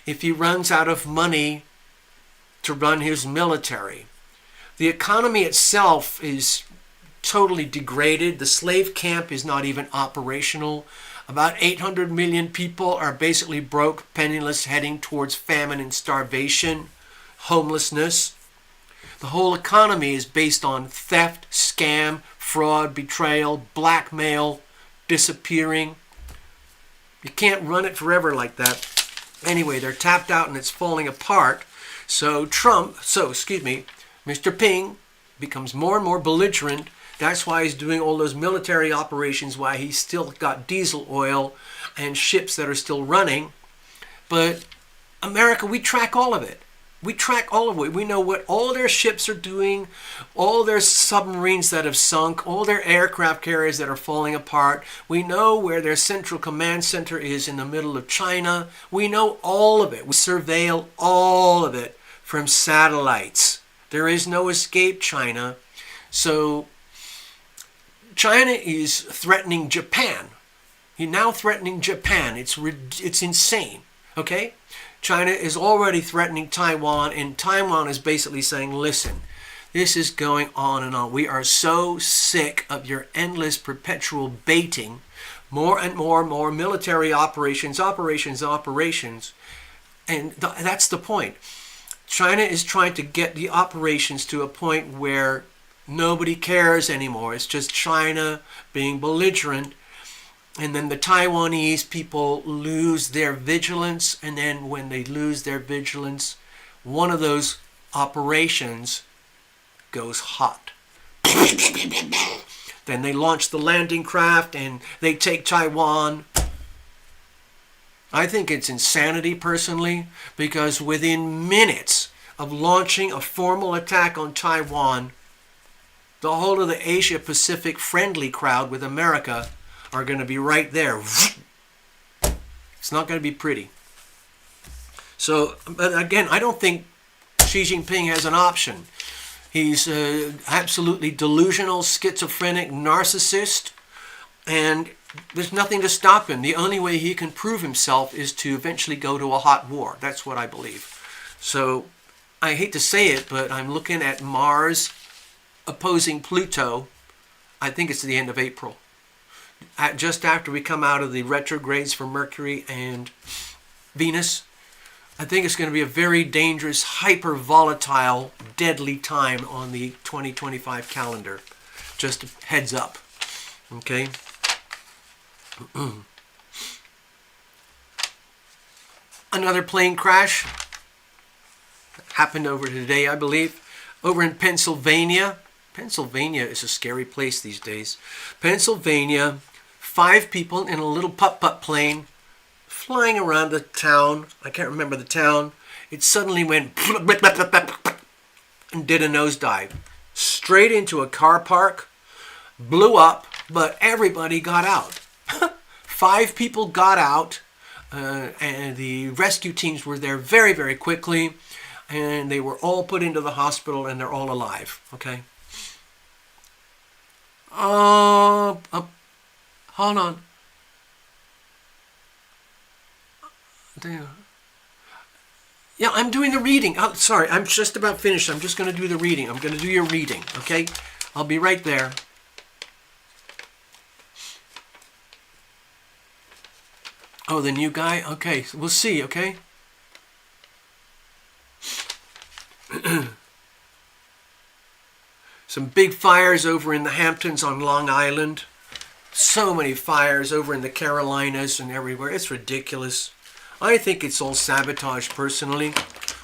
if he runs out of money to run his military? The economy itself is totally degraded. The slave camp is not even operational. About 800 million people are basically broke, penniless, heading towards famine and starvation, homelessness. The whole economy is based on theft, scam, fraud, betrayal, blackmail, disappearing. You can't run it forever like that. Anyway, they're tapped out and it's falling apart. So Mr. Ping becomes more and more belligerent. That's why he's doing all those military operations, why he's still got diesel oil and ships that are still running. But America, we track all of it. We track all of it. We know what all their ships are doing, all their submarines that have sunk, all their aircraft carriers that are falling apart. We know where their central command center is in the middle of China. We know all of it. We surveil all of it from satellites. There is no escape, China. So China is threatening Japan. He's now threatening Japan. It's insane. Okay? China is already threatening Taiwan, and Taiwan is basically saying, listen, this is going on and on. We are so sick of your endless perpetual baiting. More and more military operations. And that's the point. China is trying to get the operations to a point where nobody cares anymore. It's just China being belligerent. And then the Taiwanese people lose their vigilance. And then when they lose their vigilance, one of those operations goes hot. Then they launch the landing craft and they take Taiwan. I think it's insanity personally, because within minutes of launching a formal attack on Taiwan, the whole of the Asia Pacific friendly crowd with America are going to be right there. It's not going to be pretty. So, but again, I don't think Xi Jinping has an option. He's absolutely delusional, schizophrenic narcissist, and there's nothing to stop him. The only way he can prove himself is to eventually go to a hot war. That's what I believe. So, I hate to say it, but I'm looking at Mars opposing Pluto. I think it's the end of April. Just after we come out of the retrogrades for Mercury and Venus, I think it's going to be a very dangerous, hyper volatile, deadly time on the 2025 calendar. Just a heads up. Okay? Another plane crash happened over today, I believe, over in Pennsylvania. Pennsylvania is a scary place these days. Pennsylvania, 5 people in a little putt-putt plane flying around the town. I can't remember the town. It suddenly went and did a nosedive. Straight into a car park, blew up, but everybody got out. 5 people got out, and the rescue teams were there very, very quickly, and they were all put into the hospital, and they're all alive. Okay? Hold on. There. Yeah, I'm doing the reading. Oh, sorry, I'm just about finished. I'm just going to do the reading. I'm going to do your reading, okay? I'll be right there. Oh, the new guy? Okay, we'll see, okay? Some big fires over in the Hamptons on Long Island. So many fires over in the Carolinas and everywhere. It's ridiculous. I think it's all sabotage personally.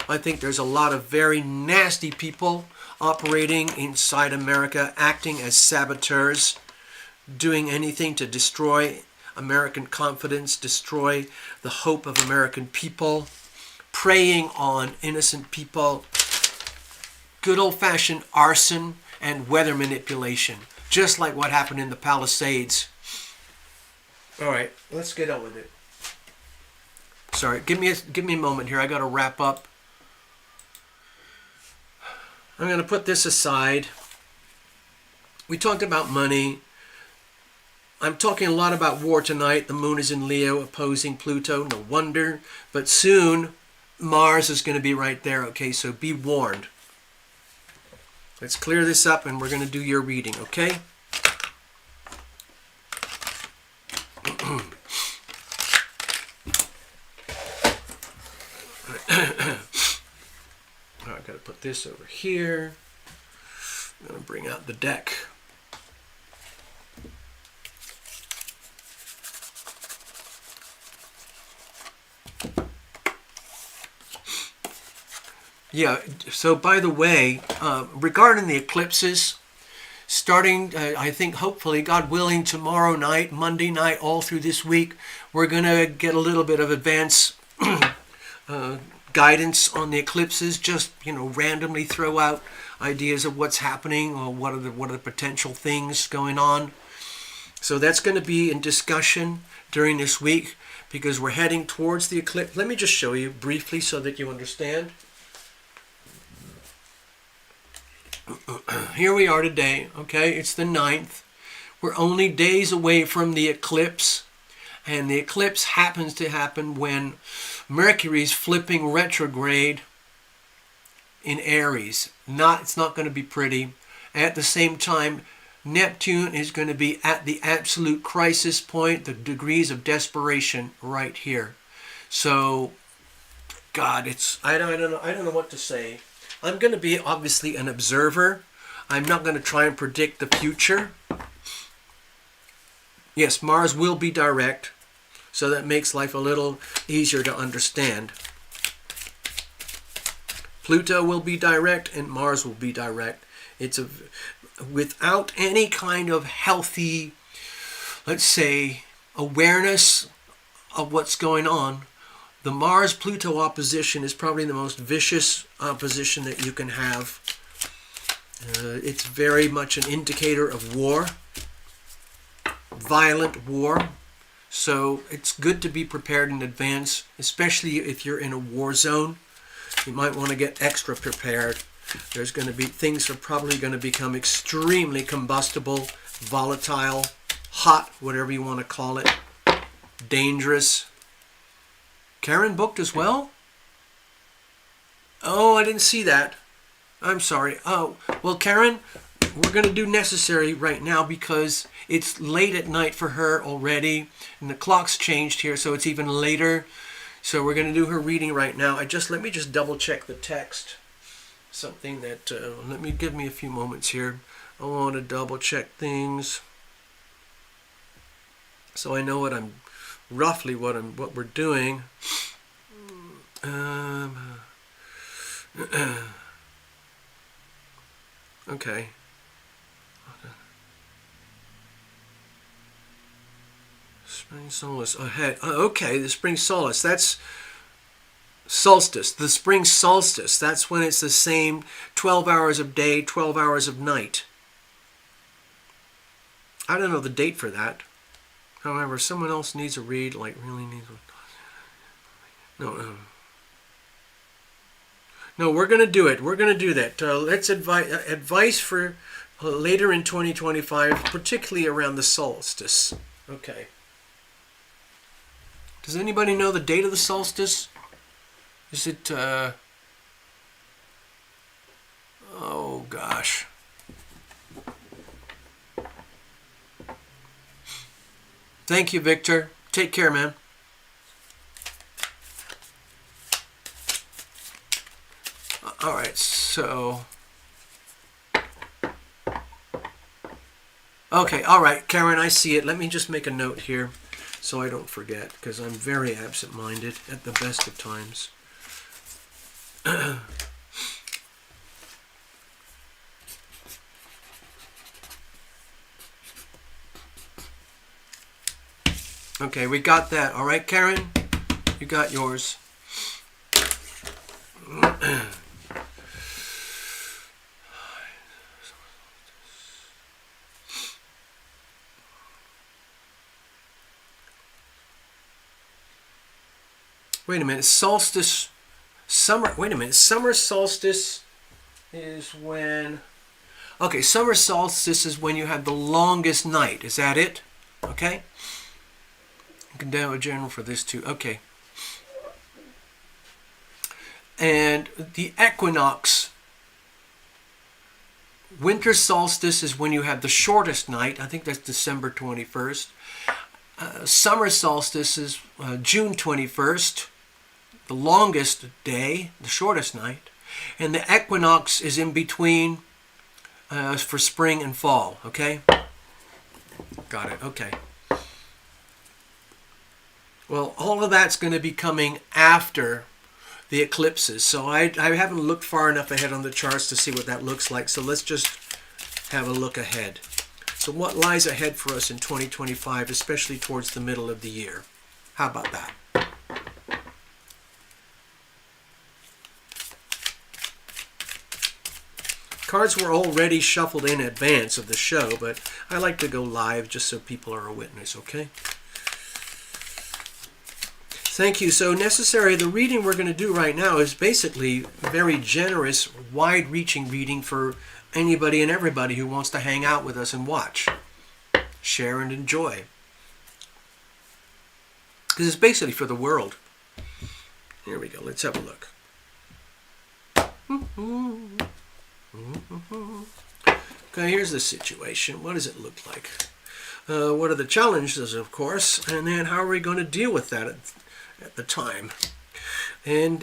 I think there's a lot of very nasty people operating inside America, acting as saboteurs, doing anything to destroy American confidence, destroy the hope of American people, preying on innocent people. good old-fashioned arson and weather manipulation, just like what happened in the Palisades. All right, let's get on with it. Sorry, give me a moment here. I got to wrap up. I'm going to put this aside. We talked about money. I'm talking a lot about war tonight. The moon is in Leo opposing Pluto. No wonder. But soon, Mars is going to be right there. Okay, so be warned. Let's clear this up and we're going to do your reading, okay? I've got to put this over here. I'm going to bring out the deck. Yeah, so by the way, regarding the eclipses, starting, I think, hopefully, God willing, tomorrow night, Monday night, all through this week, we're going to get a little bit of advance guidance on the eclipses. Just, randomly throw out ideas of what's happening or what are the potential things going on. So that's going to be in discussion during this week because we're heading towards the eclipse. Let me just show you briefly so that you understand. Here we are today, okay? It's the 9th. We're only days away from the eclipse. And the eclipse happens to happen when Mercury's flipping retrograde in Aries. It's not going to be pretty. At the same time, Neptune is going to be at the absolute crisis point, the degrees of desperation right here. So, God, I don't know what to say. I'm going to be obviously an observer. I'm not going to try and predict the future. Yes, Mars will be direct, so that makes life a little easier to understand. Pluto will be direct and Mars will be direct. Without any kind of healthy, let's say, awareness of what's going on, the Mars-Pluto opposition is probably the most vicious opposition that you can have. It's very much an indicator of war, violent war. So it's good to be prepared in advance, especially if you're in a war zone. You might want to get extra prepared. There's going to be things are probably going to become extremely combustible, volatile, hot, whatever you want to call it, dangerous. Karen booked as well? Oh, I didn't see that. I'm sorry. Oh, well, Karen, we're going to do necessary right now because it's late at night for her already, and the clock's changed here, so it's even later. So we're going to do her reading right now. Let me just double check the text. Something that, give me a few moments here. I want to double check things so I know roughly what we're doing. Okay. Spring solace ahead. Okay, the spring solace. That's solstice. The spring solstice. That's when it's the same 12 hours of day, 12 hours of night. I don't know the date for that. However, someone else needs a read, really needs one. No, we're going to do it. We're going to do that. Let's advice for later in 2025, particularly around the solstice. Okay. Does anybody know the date of the solstice? Is it, oh gosh. Thank you, Victor. Take care, man. All right, so. Okay, all right, Karen, I see it. Let me just make a note here so I don't forget, because I'm very absent-minded at the best of times. Okay, we got that. All right, Karen? You got yours. Wait a minute. Solstice. Summer. Wait a minute. Summer solstice is when... Okay, summer solstice is when you have the longest night. Is that it? Okay. You can do a general for this too. Okay. And the equinox, winter solstice is when you have the shortest night. I think that's December 21st. Summer solstice is June 21st, the longest day, the shortest night. And the equinox is in between for spring and fall, okay? Got it, okay. Well, all of that's going to be coming after the eclipses. So I haven't looked far enough ahead on the charts to see what that looks like. So let's just have a look ahead. So what lies ahead for us in 2025, especially towards the middle of the year? How about that? Cards were already shuffled in advance of the show, but I like to go live just so people are a witness, okay? Thank you. So necessary, the reading we're going to do right now is basically a very generous, wide-reaching reading for anybody and everybody who wants to hang out with us and watch, share and enjoy. Because it's basically for the world. Here we go. Let's have a look. Okay, here's the situation. What does it look like? What are the challenges, of course, and then how are we going to deal with that at the time? And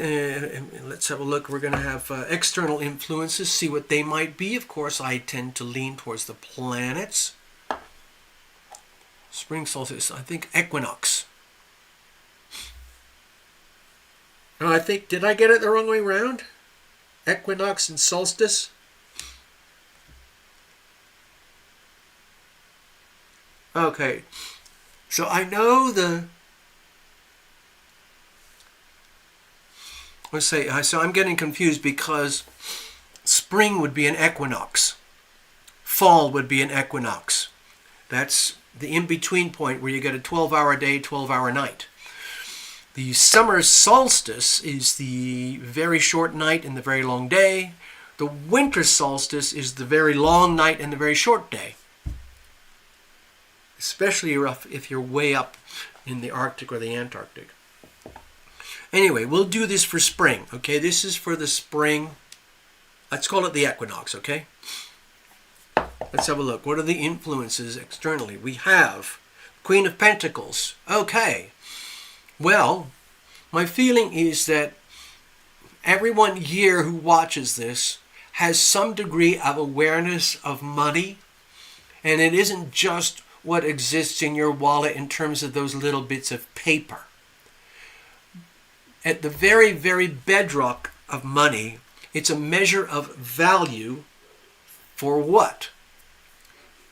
let's have a look. We're going to have external influences, see what they might be. Of course, I tend to lean towards the planets. Spring solstice, I think equinox. Oh, I think, did I get it the wrong way around? Equinox and solstice? Okay, so I know so I'm getting confused because spring would be an equinox. Fall would be an equinox. That's the in-between point where you get a 12-hour day, 12-hour night. The summer solstice is the very short night and the very long day. The winter solstice is the very long night and the very short day. Especially if you're way up in the Arctic or the Antarctic. Anyway, we'll do this for spring, okay? This is for the spring. Let's call it the equinox, okay? Let's have a look. What are the influences externally? We have Queen of Pentacles. Okay. Well, my feeling is that everyone here who watches this has some degree of awareness of money, and it isn't just what exists in your wallet in terms of those little bits of paper. At the very, very bedrock of money, it's a measure of value for what?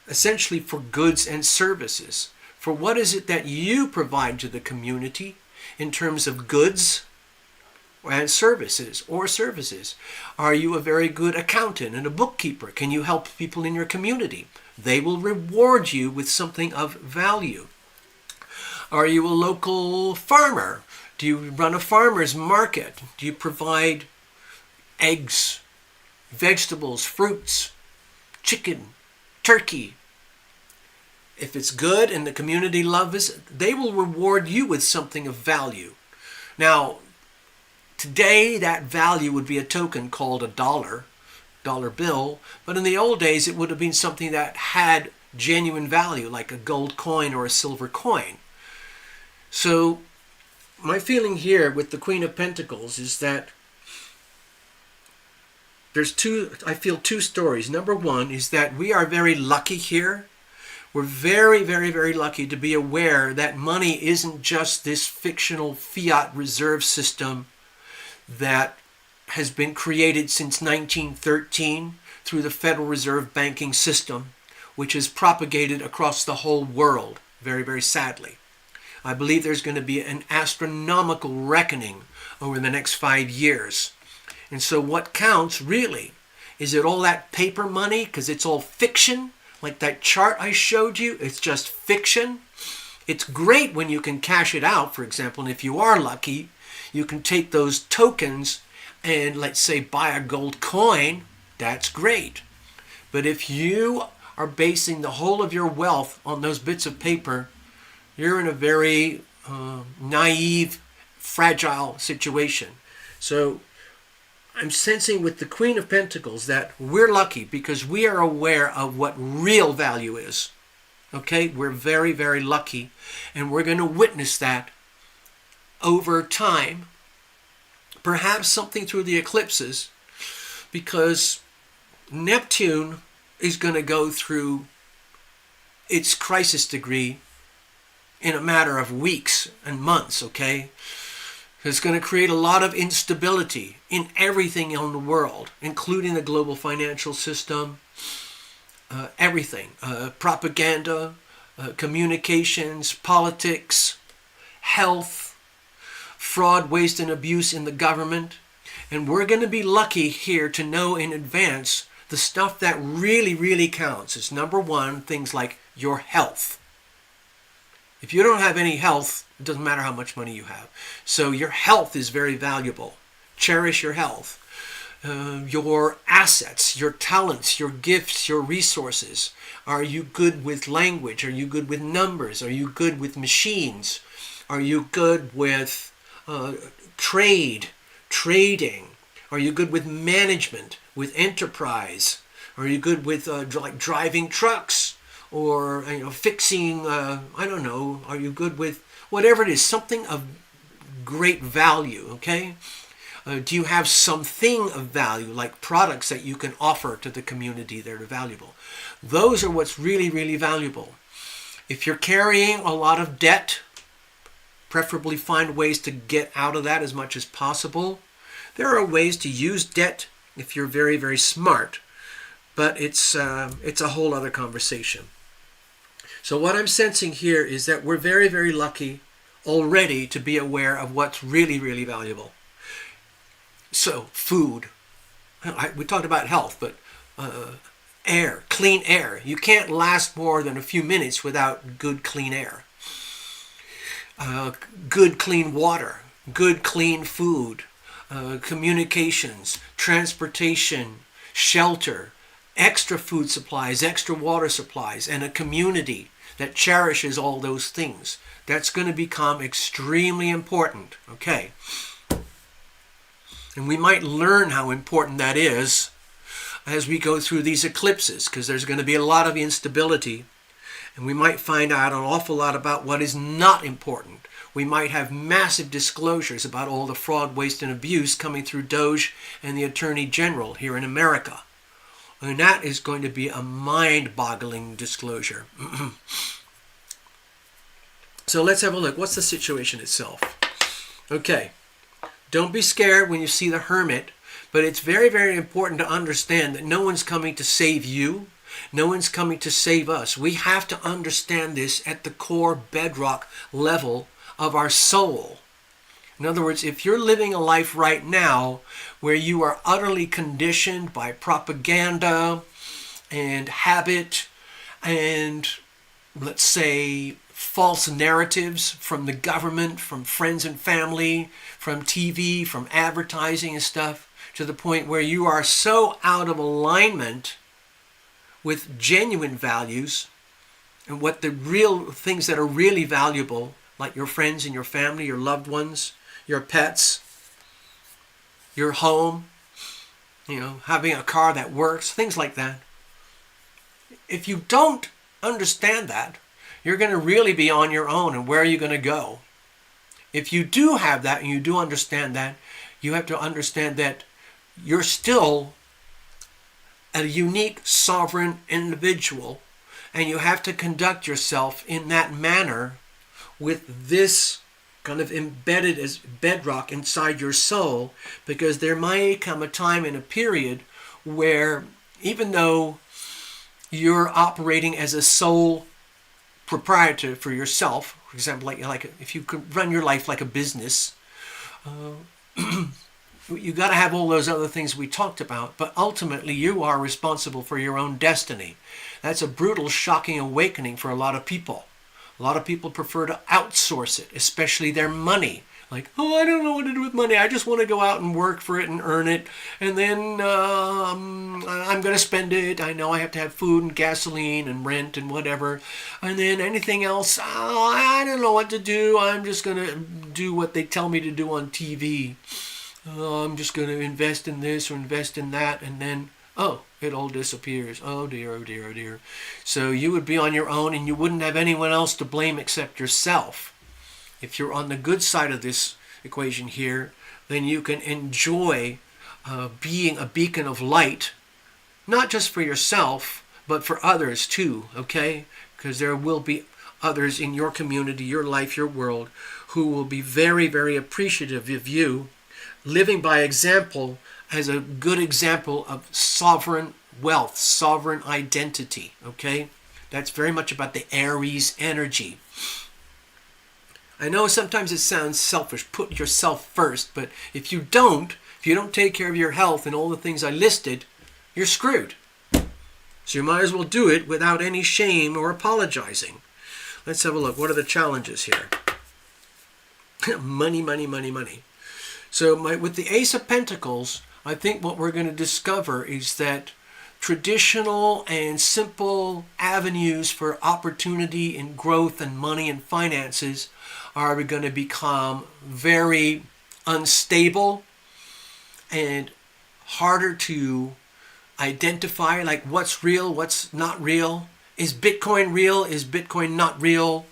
Essentially for goods and services. For what is it that you provide to the community in terms of goods and services or services? Are you a very good accountant and a bookkeeper? Can you help people in your community? They will reward you with something of value. Are you a local farmer? Do you run a farmer's market? Do you provide eggs, vegetables, fruits, chicken, turkey? If it's good and the community loves it, they will reward you with something of value. Now, today that value would be a token called a dollar bill, but in the old days it would have been something that had genuine value, like a gold coin or a silver coin. So my feeling here with the Queen of Pentacles is that I feel two stories. Number one is that we are very lucky here. We're very, very, very lucky to be aware that money isn't just this fictional fiat reserve system that has been created since 1913 through the Federal Reserve banking system, which is propagated across the whole world, very, very sadly. I believe there's going to be an astronomical reckoning over the next 5 years. And so what counts really? Is it all that paper money because it's all fiction? Like that chart I showed you, it's just fiction. It's great when you can cash it out, for example, and if you are lucky, You can take those tokens and, let's say, buy a gold coin. That's great. But if you are basing the whole of your wealth on those bits of paper, you're in a very naive, fragile situation. So I'm sensing with the Queen of Pentacles that we're lucky because we are aware of what real value is. Okay, we're very, very lucky, and we're going to witness that over time, perhaps something through the eclipses, because Neptune is going to go through its crisis degree in a matter of weeks and months, okay? It's going to create a lot of instability in everything in the world, including the global financial system, everything, propaganda, communications, politics, health, fraud, waste, and abuse in the government. And we're going to be lucky here to know in advance the stuff that really, really counts is, number one, things like your health. If you don't have any health, it doesn't matter how much money you have. So your health is very valuable. Cherish your health. Your assets, your talents, your gifts, your resources. Are you good with language? Are you good with numbers? Are you good with machines? Are you good with trading? Are you good with management, with enterprise? Are you good with like driving trucks or fixing? I don't know. Are you good with whatever it is? Something of great value. Okay. Do you have something of value, like products that you can offer to the community that are valuable? Those are what's really, really valuable. If you're carrying a lot of debt, preferably find ways to get out of that as much as possible. There are ways to use debt if you're very, very smart, but it's a whole other conversation. So what I'm sensing here is that we're very, very lucky already to be aware of what's really, really valuable. So, food. We talked about health, but air, clean air. You can't last more than a few minutes without good, clean air. Good, clean water. Good, clean food. Communications, transportation, shelter, extra food supplies, extra water supplies, and a community that cherishes all those things. That's going to become extremely important. Okay. And we might learn how important that is as we go through these eclipses, because there's going to be a lot of instability, and we might find out an awful lot about what is not important. We might have massive disclosures about all the fraud, waste, and abuse coming through Doge and the Attorney General here in America. And that is going to be a mind-boggling disclosure. So let's have a look. What's the situation itself? Okay. Don't be scared when you see the Hermit, but it's very, very important to understand that no one's coming to save you. No one's coming to save us. We have to understand this at the core bedrock level of our soul. In other words, if you're living a life right now where you are utterly conditioned by propaganda and habit and, let's say, false narratives from the government, from friends and family, from TV, from advertising and stuff, to the point where you are so out of alignment with genuine values and what the real things that are really valuable, like your friends and your family, your loved ones, your pets, your home, having a car that works, things like that. If you don't understand that, you're going to really be on your own, and where are you going to go? If you do have that and you do understand that, you have to understand that you're still a unique, sovereign individual, and you have to conduct yourself in that manner with this kind of embedded as bedrock inside your soul, because there might come a time in a period where even though you're operating as a sole proprietor for yourself, for example, like if you could run your life like a business, you got to have all those other things we talked about, but ultimately you are responsible for your own destiny. That's a brutal, shocking awakening for a lot of people. A lot of people prefer to outsource it, especially their money. Like, oh, I don't know what to do with money. I just want to go out and work for it and earn it. And then I'm going to spend it. I know I have to have food and gasoline and rent and whatever. And then anything else, I don't know what to do. I'm just going to do what they tell me to do on TV. I'm just going to invest in this or invest in that. And then, oh, it all disappears. Oh dear, oh dear, oh dear. So you would be on your own and you wouldn't have anyone else to blame except yourself. If you're on the good side of this equation here, then you can enjoy being a beacon of light, not just for yourself, but for others too, okay? Because there will be others in your community, your life, your world, who will be very, very appreciative of you, living by example as a good example of sovereign wealth, sovereign identity, okay? That's very much about the Aries energy. I know sometimes it sounds selfish, put yourself first, but if you don't take care of your health and all the things I listed, you're screwed. So you might as well do it without any shame or apologizing. Let's have a look. What are the challenges here? Money, money, money, money. So with the Ace of Pentacles, I think what we're going to discover is that traditional and simple avenues for opportunity and growth and money and finances are going to become very unstable and harder to identify, like what's real, what's not real. Is Bitcoin real? Is Bitcoin not real?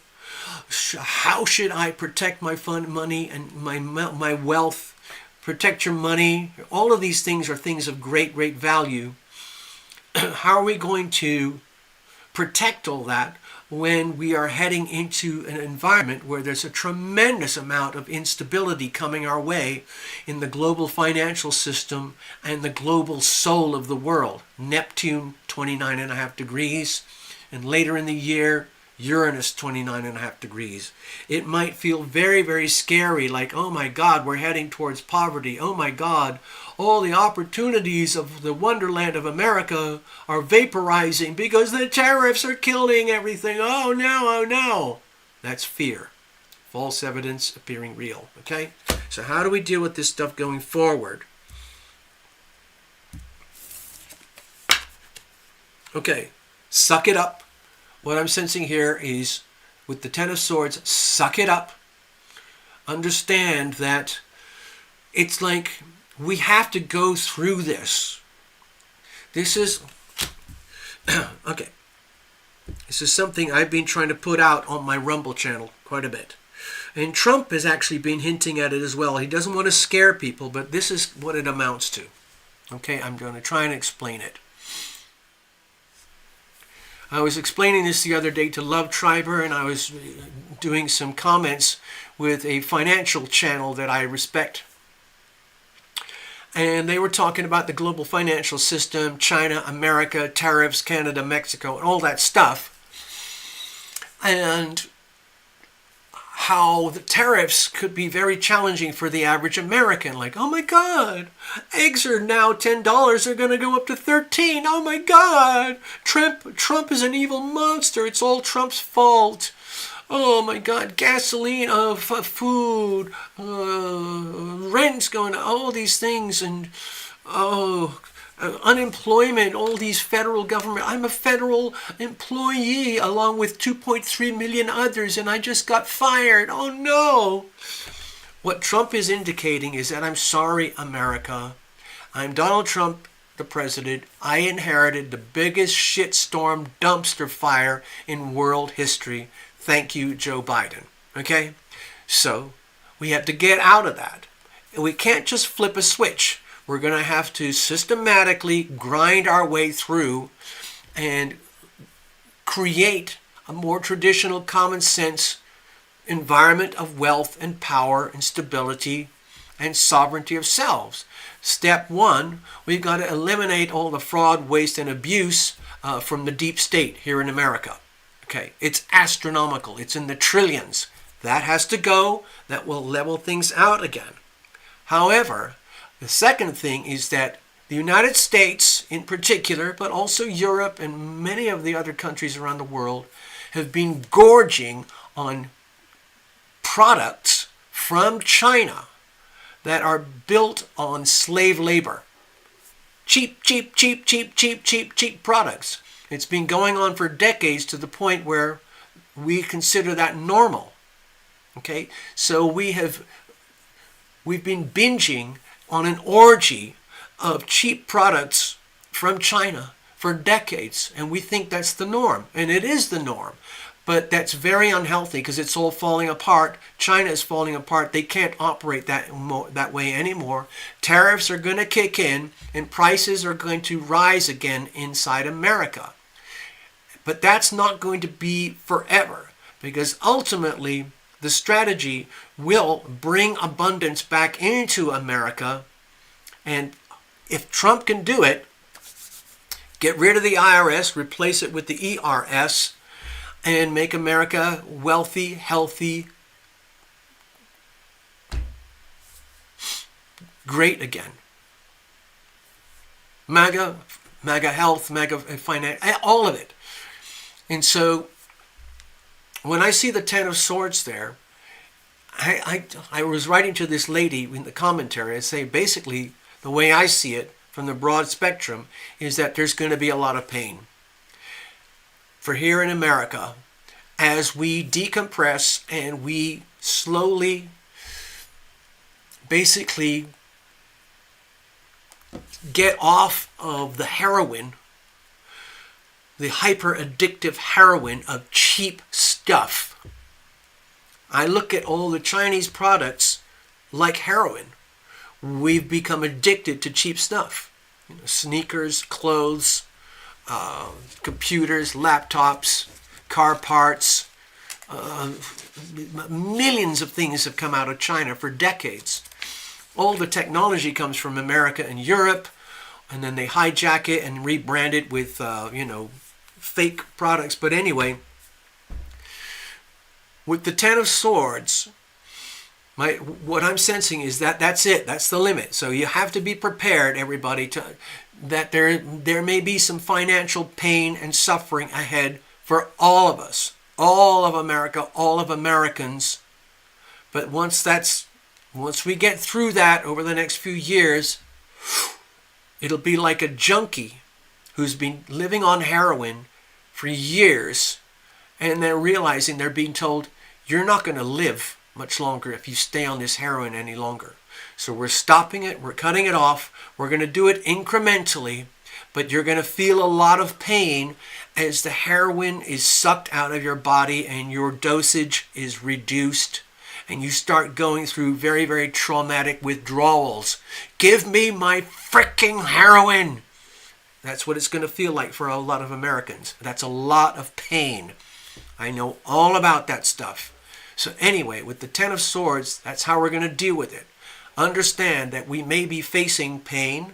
How should I protect my money and my wealth? Protect your money. All of these things are things of great, great value. How are we going to protect all that when we are heading into an environment where there's a tremendous amount of instability coming our way in the global financial system and the global soul of the world? Neptune, 29.5 degrees, and later in the year, Uranus, 29.5 degrees. It might feel very, very scary, like, oh my God, we're heading towards poverty. Oh my God, all the opportunities of the wonderland of America are vaporizing because the tariffs are killing everything. Oh no, oh no. That's fear. False evidence appearing real, okay? So how do we deal with this stuff going forward? Okay, suck it up. What I'm sensing here is, with the Ten of Swords, suck it up. Understand that it's like we have to go through this. This is, okay. This is something I've been trying to put out on my Rumble channel quite a bit. And Trump has actually been hinting at it as well. He doesn't want to scare people, but this is what it amounts to. Okay, I'm going to try and explain it. I was explaining this the other day to Love Triber, and I was doing some comments with a financial channel that I respect. And they were talking about the global financial system, China, America, tariffs, Canada, Mexico, and all that stuff. And how the tariffs could be very challenging for the average American. Like, oh my God, eggs are now $10. They're going to go up to $13. Oh my God, Trump is an evil monster. It's all Trump's fault. Oh my God, gasoline, food, rent's going to, all these things, and unemployment, all these federal government. I'm a federal employee along with 2.3 million others, and I just got fired. Oh no. What Trump is indicating is that, I'm sorry, America. I'm Donald Trump, the president. I inherited the biggest shitstorm dumpster fire in world history. Thank you, Joe Biden. Okay? So we have to get out of that. And we can't just flip a switch. We're going to have to systematically grind our way through and create a more traditional, common sense environment of wealth and power and stability and sovereignty of selves. Step one, we've got to eliminate all the fraud, waste, and abuse from the deep state here in America. Okay, it's astronomical. It's in the trillions. That has to go. That will level things out again. However, the second thing is that the United States in particular, but also Europe and many of the other countries around the world, have been gorging on products from China that are built on slave labor. Cheap, cheap, cheap, cheap, cheap, cheap, cheap products. It's been going on for decades to the point where we consider that normal. Okay? So we've been binging on an orgy of cheap products from China for decades, and we think that's the norm, and it is the norm. But that's very unhealthy because it's all falling apart. China is falling apart. They can't operate that way anymore. Tariffs are going to kick in, and prices are going to rise again inside America. But that's not going to be forever, because ultimately the strategy will bring abundance back into America. And if Trump can do it, get rid of the IRS, replace it with the ERS, and make America wealthy, healthy, great again. MAGA health, MAGA finance, all of it. And so when I see the Ten of Swords there, I was writing to this lady in the commentary. I say basically the way I see it from the broad spectrum is that there's going to be a lot of pain for here in America as we decompress and we slowly basically get off of the heroin, the hyper addictive heroin of cheap stuff. I look at all the Chinese products like heroin. We've become addicted to cheap stuff. Sneakers, clothes, computers, laptops, car parts. Millions of things have come out of China for decades. All the technology comes from America and Europe, and then they hijack it and rebrand it with, fake products. But anyway, with the Ten of Swords, what I'm sensing is that that's it. That's the limit. So you have to be prepared, everybody, that there may be some financial pain and suffering ahead for all of us, all of America, all of Americans. But once we get through that over the next few years, it'll be like a junkie who's been living on heroin for years, and they're realizing they're being told, you're not going to live much longer if you stay on this heroin any longer. So we're stopping it, we're cutting it off, we're going to do it incrementally, but you're going to feel a lot of pain as the heroin is sucked out of your body and your dosage is reduced, and you start going through very, very traumatic withdrawals. Give me my freaking heroin! That's what it's going to feel like for a lot of Americans. That's a lot of pain. I know all about that stuff. So anyway, with the Ten of Swords, that's how we're going to deal with it. Understand that we may be facing pain,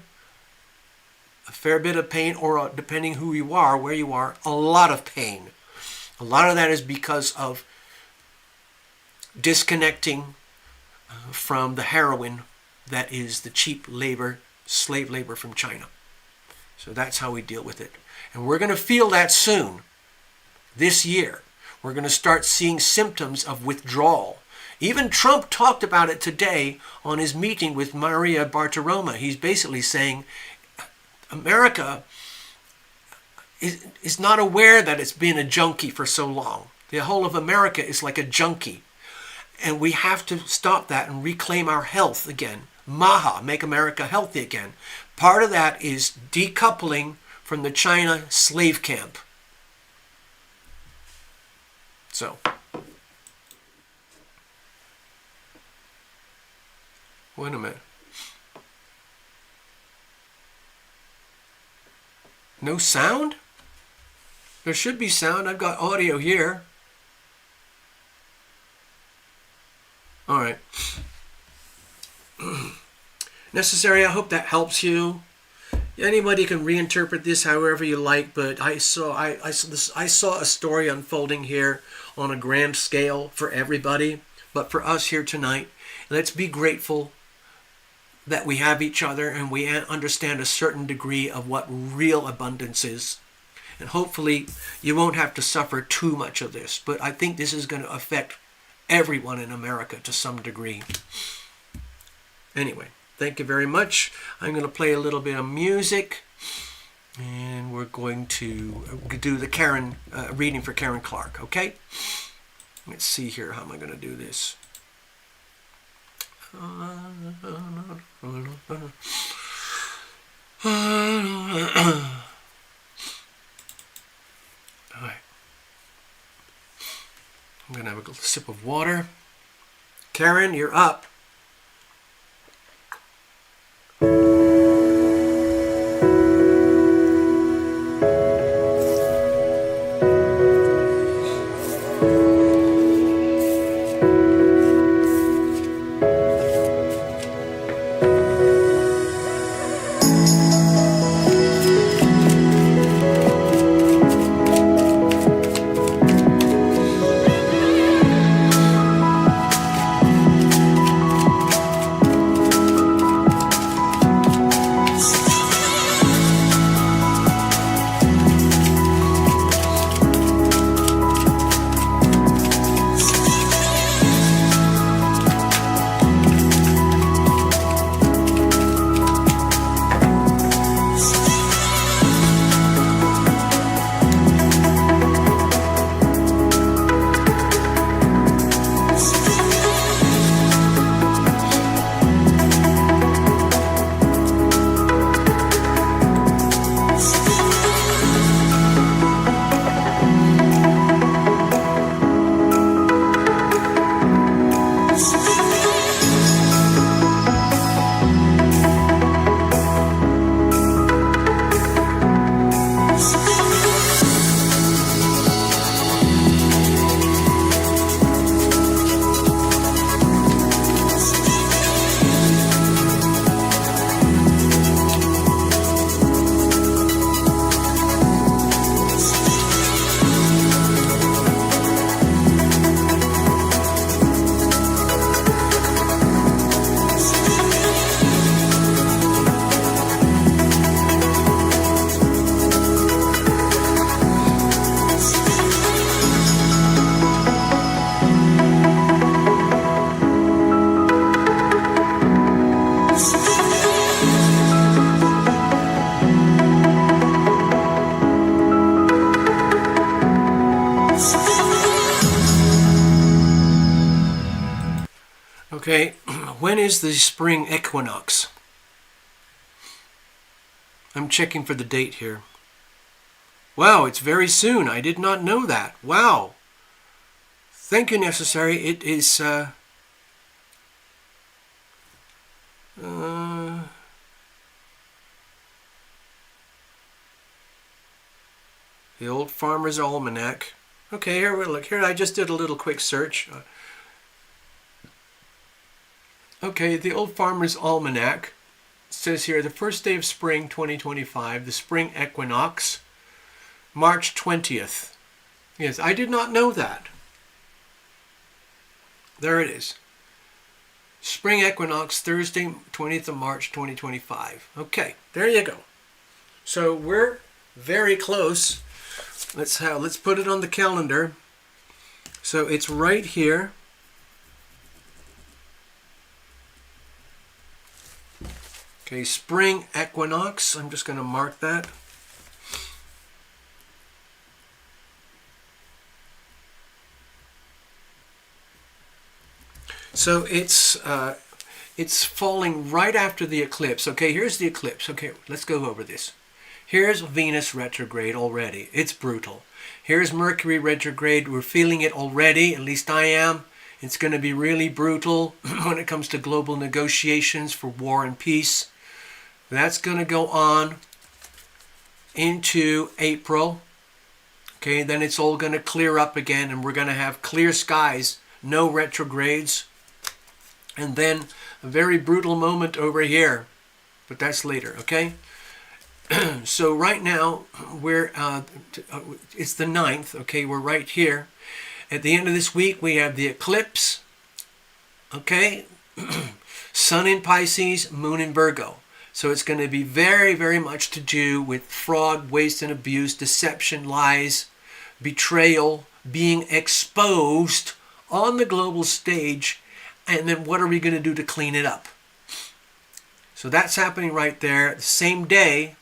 a fair bit of pain, or depending who you are, where you are, a lot of pain. A lot of that is because of disconnecting from the heroin that is the cheap labor, slave labor from China. So that's how we deal with it. And we're going to feel that soon, this year. We're going to start seeing symptoms of withdrawal. Even Trump talked about it today on his meeting with Maria Bartiromo. He's basically saying America is not aware that it's been a junkie for so long. The whole of America is like a junkie. And we have to stop that and reclaim our health again. Maha, make America healthy again. Part of that is decoupling from the China slave camp. So, wait a minute. No sound? There should be sound. I've got audio here. All right. Necessary, I hope that helps you. Anybody can reinterpret this however you like, but I saw a story unfolding here on a grand scale for everybody. But for us here tonight, let's be grateful that we have each other and we understand a certain degree of what real abundance is. And hopefully you won't have to suffer too much of this. But I think this is going to affect everyone in America to some degree. Anyway, thank you very much. I'm going to play a little bit of music, and we're going to do the Karen reading for Karen Clark, okay? Let's see here. How am I going to do this? All right. I'm going to have a sip of water. Karen, you're up. Okay, when is the spring equinox? I'm checking for the date here. Wow, it's very soon. I did not know that. Wow. Thank you, Necessary. It is... the Old Farmer's Almanac. Okay, here we look. Here, I just did a little quick search. Okay, the Old Farmer's Almanac says here, the first day of spring 2025, the spring equinox, March 20th. Yes, I did not know that. There it is. Spring equinox, Thursday, 20th of March 2025. Okay, there you go. So we're very close. Let's put it on the calendar. So it's right here. Okay, spring equinox. I'm just going to mark that. So it's falling right after the eclipse. Okay, here's the eclipse. Okay, let's go over this. Here's Venus retrograde already. It's brutal. Here's Mercury retrograde. We're feeling it already, at least I am. It's going to be really brutal when it comes to global negotiations for war and peace. That's going to go on into April. Okay, then it's all going to clear up again, and we're going to have clear skies, no retrogrades. And then a very brutal moment over here, but that's later, okay? So right now, it's the 9th, okay? We're right here. At the end of this week, we have the eclipse, okay? Sun in Pisces, Moon in Virgo. So it's going to be very, very much to do with fraud, waste and abuse, deception, lies, betrayal, being exposed on the global stage, and then what are we going to do to clean it up? So that's happening right there. The same day,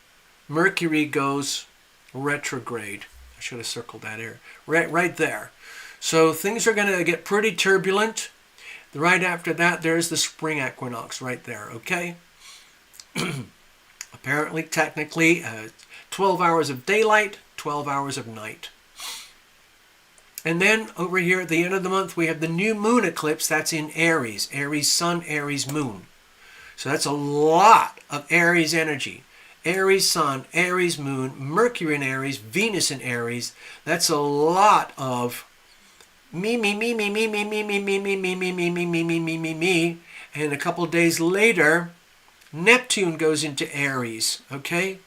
Mercury goes retrograde. I should have circled that here. Right there. So things are going to get pretty turbulent. Right after that, there's the spring equinox right there, okay? Apparently, technically, 12 hours of daylight, 12 hours of night. And then over here at the end of the month, we have the new moon eclipse. That's in Aries. Aries sun, Aries moon. So that's a lot of Aries energy. Aries sun, Aries moon, Mercury in Aries, Venus in Aries. That's a lot of me, me, me, me, me, me, me, me, me, me, me, me, me, me, me, me, me, me, me. And a couple days later, Neptune goes into Aries, okay?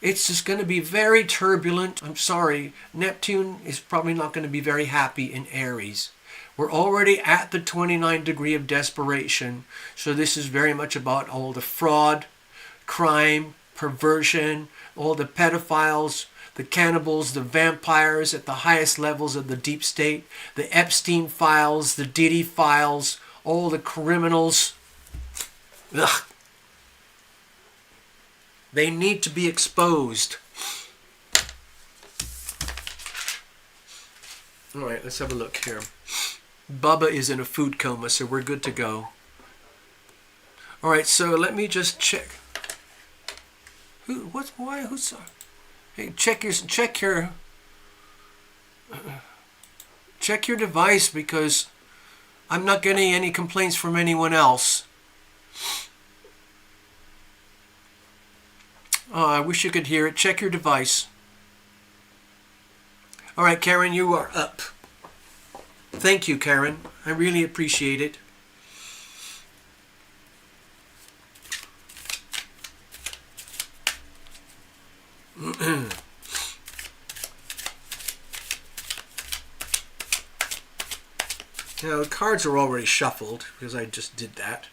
It's just going to be very turbulent. I'm sorry, Neptune is probably not going to be very happy in Aries. We're already at the 29 degree of desperation, so this is very much about all the fraud, crime, perversion, all the pedophiles, the cannibals, the vampires at the highest levels of the deep state, the Epstein files, the Diddy files, all the criminals. Ugh. They need to be exposed. All right, let's have a look here. Bubba is in a food coma, so we're good to go. All right, so let me just check. Who's? Hey, check your device, because I'm not getting any complaints from anyone else. Oh, I wish you could hear it. Check your device. All right, Karen, you are up. Thank you, Karen. I really appreciate it. Now, the cards are already shuffled because I just did that.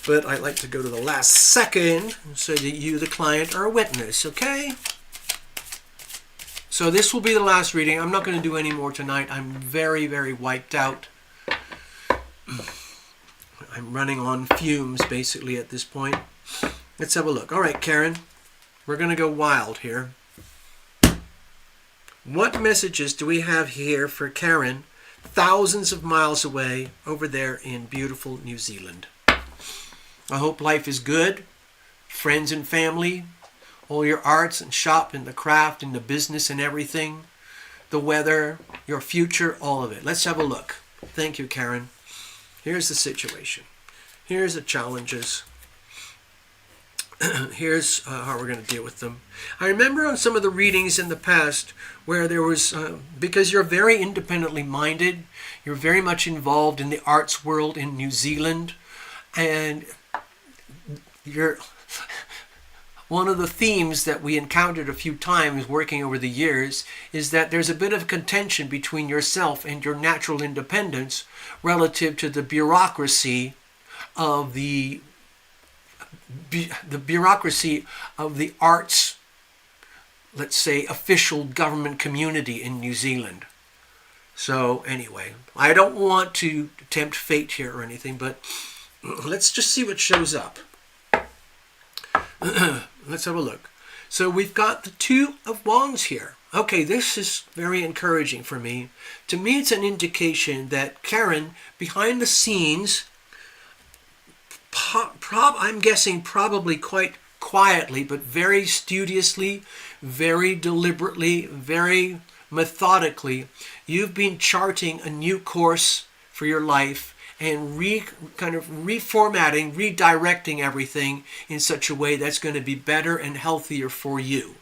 But I'd like to go to the last second so that you, the client, are a witness, okay? So this will be the last reading. I'm not going to do any more tonight. I'm very, very wiped out. I'm running on fumes, basically, at this point. Let's have a look. All right, Karen. We're going to go wild here. What messages do we have here for Karen, thousands of miles away, over there in beautiful New Zealand? I hope life is good, friends and family, all your arts and shop and the craft and the business and everything, the weather, your future, all of it. Let's have a look. Thank you, Karen. Here's the situation. Here's the challenges. Here's how we're going to deal with them. I remember on some of the readings in the past where there was, because you're very independently minded, you're very much involved in the arts world in New Zealand, and one of the themes that we encountered a few times working over the years is that there's a bit of contention between yourself and your natural independence relative to the bureaucracy of the bureaucracy of the arts, let's say, official government community in New Zealand. So anyway, I don't want to tempt fate here or anything, but let's just see what shows up. Let's have a look. So we've got the Two of Wands here. Okay, this is very encouraging for me. To me, it's an indication that Karen, behind the scenes, I'm guessing probably quite quietly, but very studiously, very deliberately, very methodically, you've been charting a new course for your life and kind of reformatting, redirecting everything in such a way that's going to be better and healthier for you.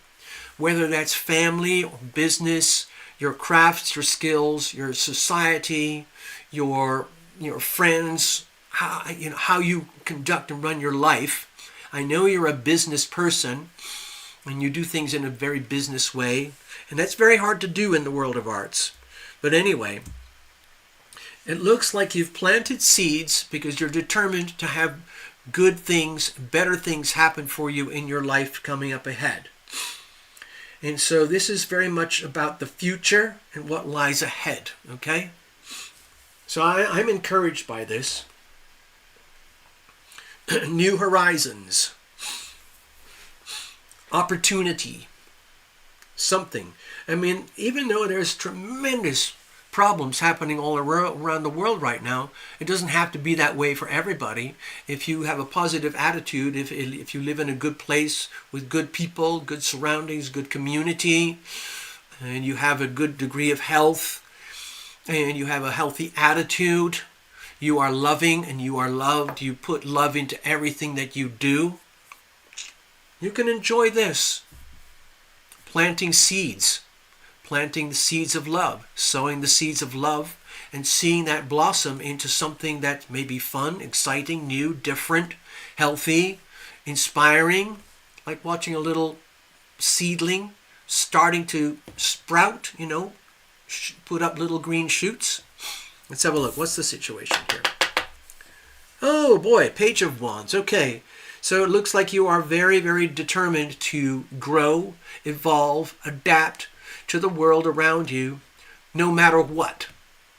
Whether that's family, or business, your crafts, your skills, your society, your friends, how you conduct and run your life. I know you're a business person and you do things in a very business way, and that's very hard to do in the world of arts. But anyway, it looks like you've planted seeds because you're determined to have good things, better things happen for you in your life coming up ahead. And so this is very much about the future and what lies ahead, okay? So I'm encouraged by this. New horizons, opportunity, something. I mean, even though there's tremendous problems happening all around the world right now, it doesn't have to be that way for everybody. If you have a positive attitude, if you live in a good place with good people, good surroundings, good community, and you have a good degree of health, and you have a healthy attitude, you are loving and you are loved, you put love into everything that you do, you can enjoy this. Planting seeds. Planting the seeds of love, sowing the seeds of love, and seeing that blossom into something that may be fun, exciting, new, different, healthy, inspiring, like watching a little seedling starting to sprout, put up little green shoots. Let's have a look. What's the situation here? Oh boy, Page of Wands. Okay. So it looks like you are very, very determined to grow, evolve, adapt to the world around you, no matter what.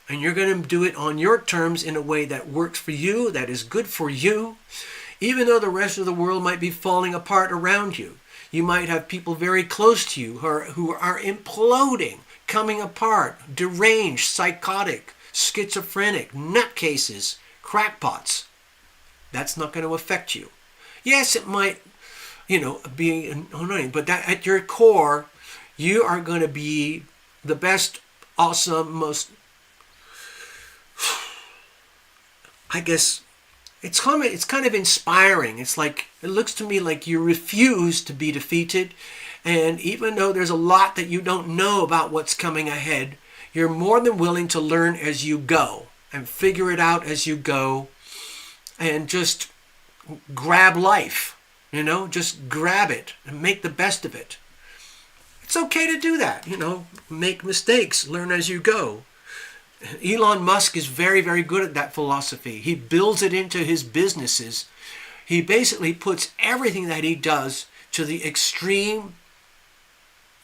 And you're going to do it on your terms in a way that works for you, that is good for you, even though the rest of the world might be falling apart around you. You might have people very close to you who are imploding, coming apart, deranged, psychotic, schizophrenic, nutcases, crackpots. That's not going to affect you. Yes, it might, be annoying, but that at your core, you are going to be the best, awesome, most, I guess, it's kind of inspiring. It's like, it looks to me like you refuse to be defeated. And even though there's a lot that you don't know about what's coming ahead, you're more than willing to learn as you go and figure it out as you go and just grab life, just grab it and make the best of it. It's okay to do that, make mistakes, learn as you go. Elon Musk is very, very good at that philosophy. He builds it into his businesses. He basically puts everything that he does to the extreme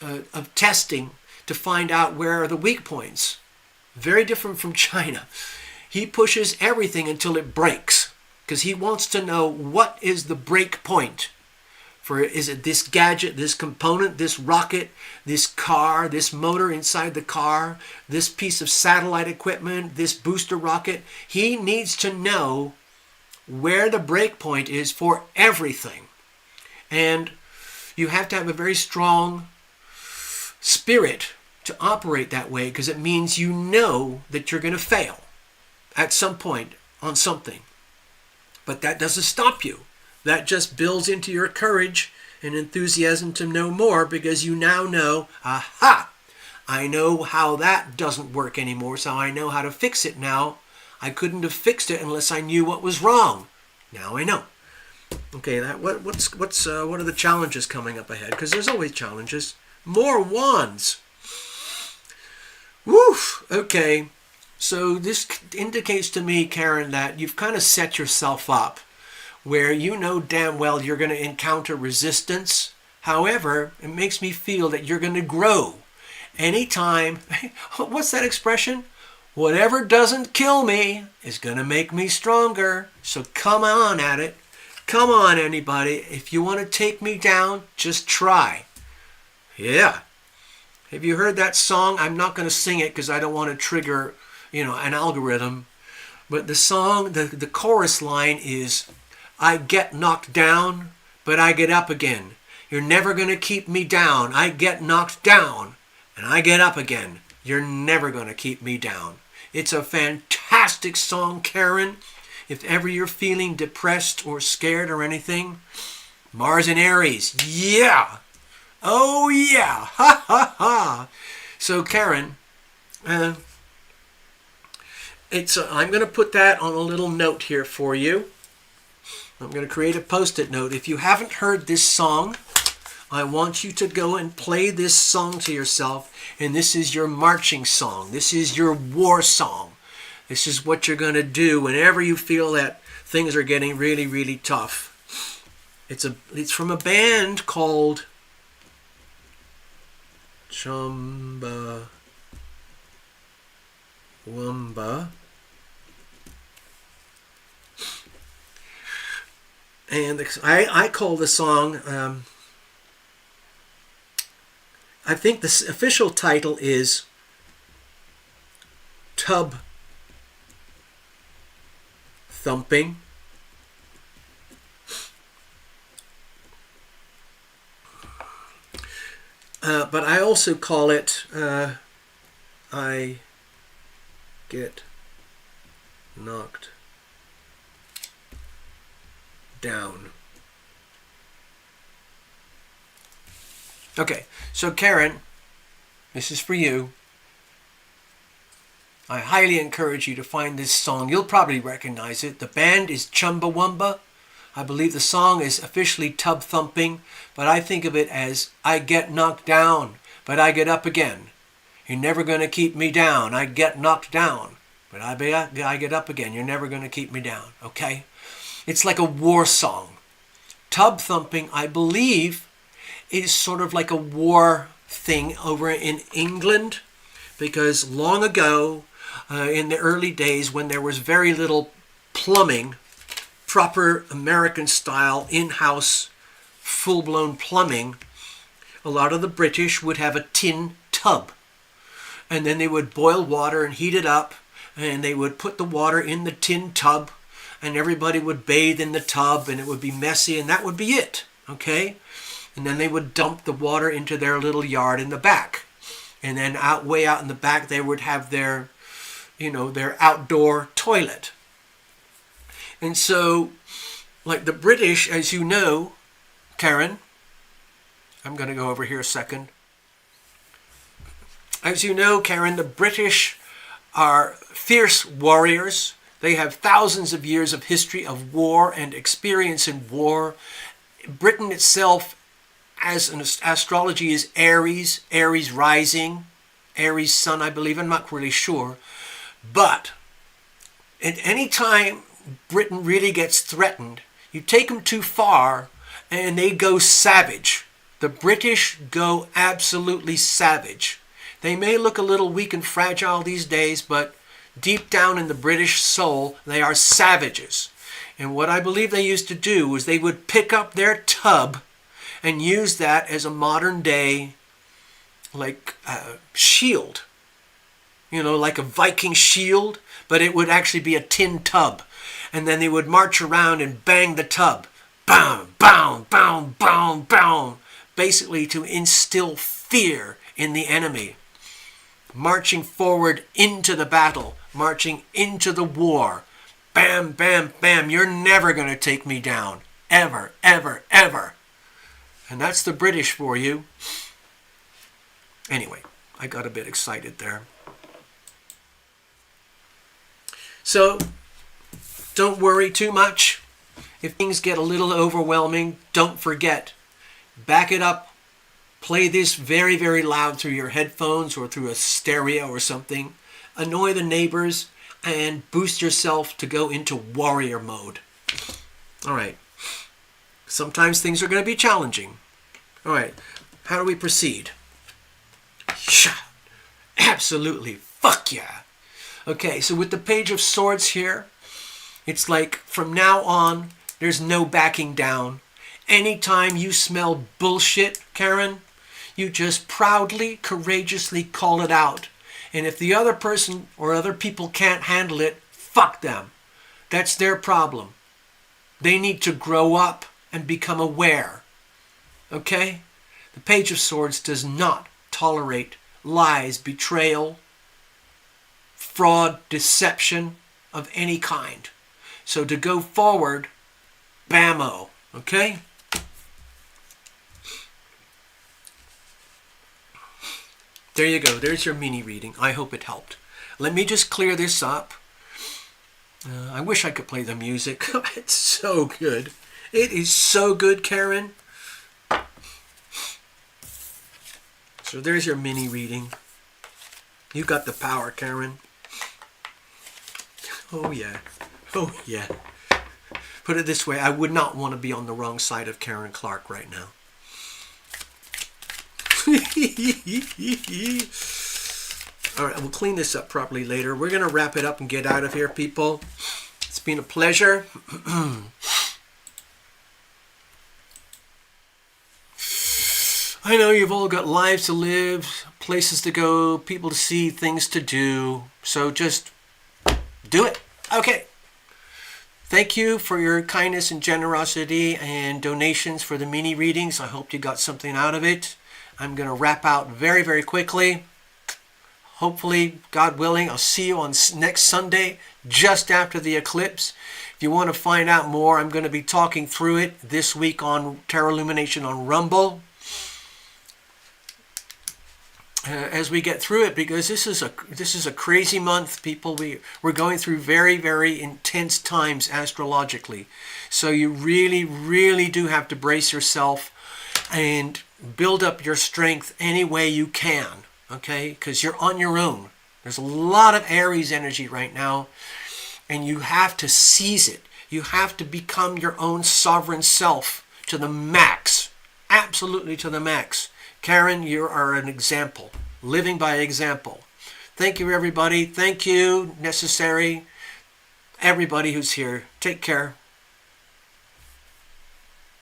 of testing to find out where are the weak points. Very different from China. He pushes everything until it breaks because he wants to know what is the break point. Is it this gadget, this component, this rocket, this car, this motor inside the car, this piece of satellite equipment, this booster rocket? He needs to know where the break point is for everything. And you have to have a very strong spirit to operate that way because it means you know that you're going to fail at some point on something. But that doesn't stop you. That just builds into your courage and enthusiasm to know more because you now know, aha, I know how that doesn't work anymore, so I know how to fix it now. I couldn't have fixed it unless I knew what was wrong. Now I know. Okay, what are the challenges coming up ahead? Because there's always challenges. More wands. Woof. Okay, so this indicates to me, Karen, that you've kind of set yourself up where you know damn well you're going to encounter resistance. However, it makes me feel that you're going to grow. Anytime, what's that expression? Whatever doesn't kill me is going to make me stronger. So come on at it. Come on, anybody. If you want to take me down, just try. Yeah. Have you heard that song? I'm not going to sing it because I don't want to trigger, an algorithm. But the song, the chorus line is, I get knocked down, but I get up again. You're never going to keep me down. I get knocked down, and I get up again. You're never going to keep me down. It's a fantastic song, Karen. If ever you're feeling depressed or scared or anything, Mars and Aries, yeah. Oh, yeah. Ha, ha, ha. So, Karen, I'm going to put that on a little note here for you. I'm going to create a post-it note. If you haven't heard this song, I want you to go and play this song to yourself. And this is your marching song. This is your war song. This is what you're going to do whenever you feel that things are getting really, really tough. It's from a band called Chumba Wumba. And I call the song, I think the official title is Tub Thumping. But I also call it I Get Knocked Down. Okay, so Karen, this is for you. I highly encourage you to find this song. You'll probably recognize it. The band is Chumbawamba. I believe the song is officially Tub Thumping, but I think of it as I get knocked down, but I get up again. You're never going to keep me down. I get knocked down, but I get up again. You're never going to keep me down, okay? It's like a war song. Tub thumping, I believe, is sort of like a war thing over in England, because long ago, in the early days when there was very little plumbing, proper American style, in-house, full-blown plumbing, a lot of the British would have a tin tub. And then they would boil water and heat it up, and they would put the water in the tin tub, and everybody would bathe in the tub, and it would be messy, and that would be it, okay? And then they would dump the water into their little yard in the back. And then way out in the back, they would have their, their outdoor toilet. And so, like the British, as you know, Karen, I'm going to go over here a second. As you know, Karen, the British are fierce warriors. They have thousands of years of history of war and experience in war. Britain itself, as an astrology, is Aries, Aries rising, Aries sun, I believe. I'm not really sure. But at any time Britain really gets threatened, you take them too far and they go savage. The British go absolutely savage. They may look a little weak and fragile these days, but deep down in the British soul, they are savages. And what I believe they used to do was they would pick up their tub and use that as a modern day, like, shield. Like a Viking shield, but it would actually be a tin tub. And then they would march around and bang the tub. Bam, bam, bam, bam, bam. Basically to instill fear in the enemy. Marching forward into the battle. Marching into the war. Bam, bam, bam. You're never going to take me down. Ever, ever, ever. And that's the British for you. Anyway, I got a bit excited there. So, don't worry too much. If things get a little overwhelming, don't forget. Back it up. Play this very, very loud through your headphones or through a stereo or something. Annoy the neighbors and boost yourself to go into warrior mode. All right. Sometimes things are going to be challenging. All right. How do we proceed? Absolutely. Fuck yeah. Okay, so with the Page of Swords here, it's like from now on, there's no backing down. Anytime you smell bullshit, Karen, you just proudly, courageously call it out. And if the other person or other people can't handle it, fuck them. That's their problem. They need to grow up and become aware. Okay? The Page of Swords does not tolerate lies, betrayal, fraud, deception of any kind. So to go forward, bammo, okay? There you go. There's your mini reading. I hope it helped. Let me just clear this up. I wish I could play the music. It's so good. It is so good, Karen. So there's your mini reading. You got the power, Karen. Oh, yeah. Oh, yeah. Put it this way, I would not want to be on the wrong side of Karen Clark right now. All right, we'll clean this up properly later. We're going to wrap it up and get out of here, people. It's been a pleasure. I know you've all got lives to live, places to go, people to see, things to do. So just do it. Okay. Thank you for your kindness and generosity and donations for the mini readings. I hope you got something out of it. I'm going to wrap out very, very quickly. Hopefully, God willing, I'll see you on next Sunday, just after the eclipse. If you want to find out more, I'm going to be talking through it this week on TarotLumination on Rumble. As we get through it, because this is a crazy month, people. We're going through very, very intense times astrologically, so you really, really do have to brace yourself and build up your strength any way you can. Okay, because you're on your own. There's a lot of Aries energy right now, and you have to seize it. You have to become your own sovereign self to the max, absolutely to the max. Karen, you are an example, living by example. Thank you, everybody. Thank you, Necessary, everybody who's here. Take care.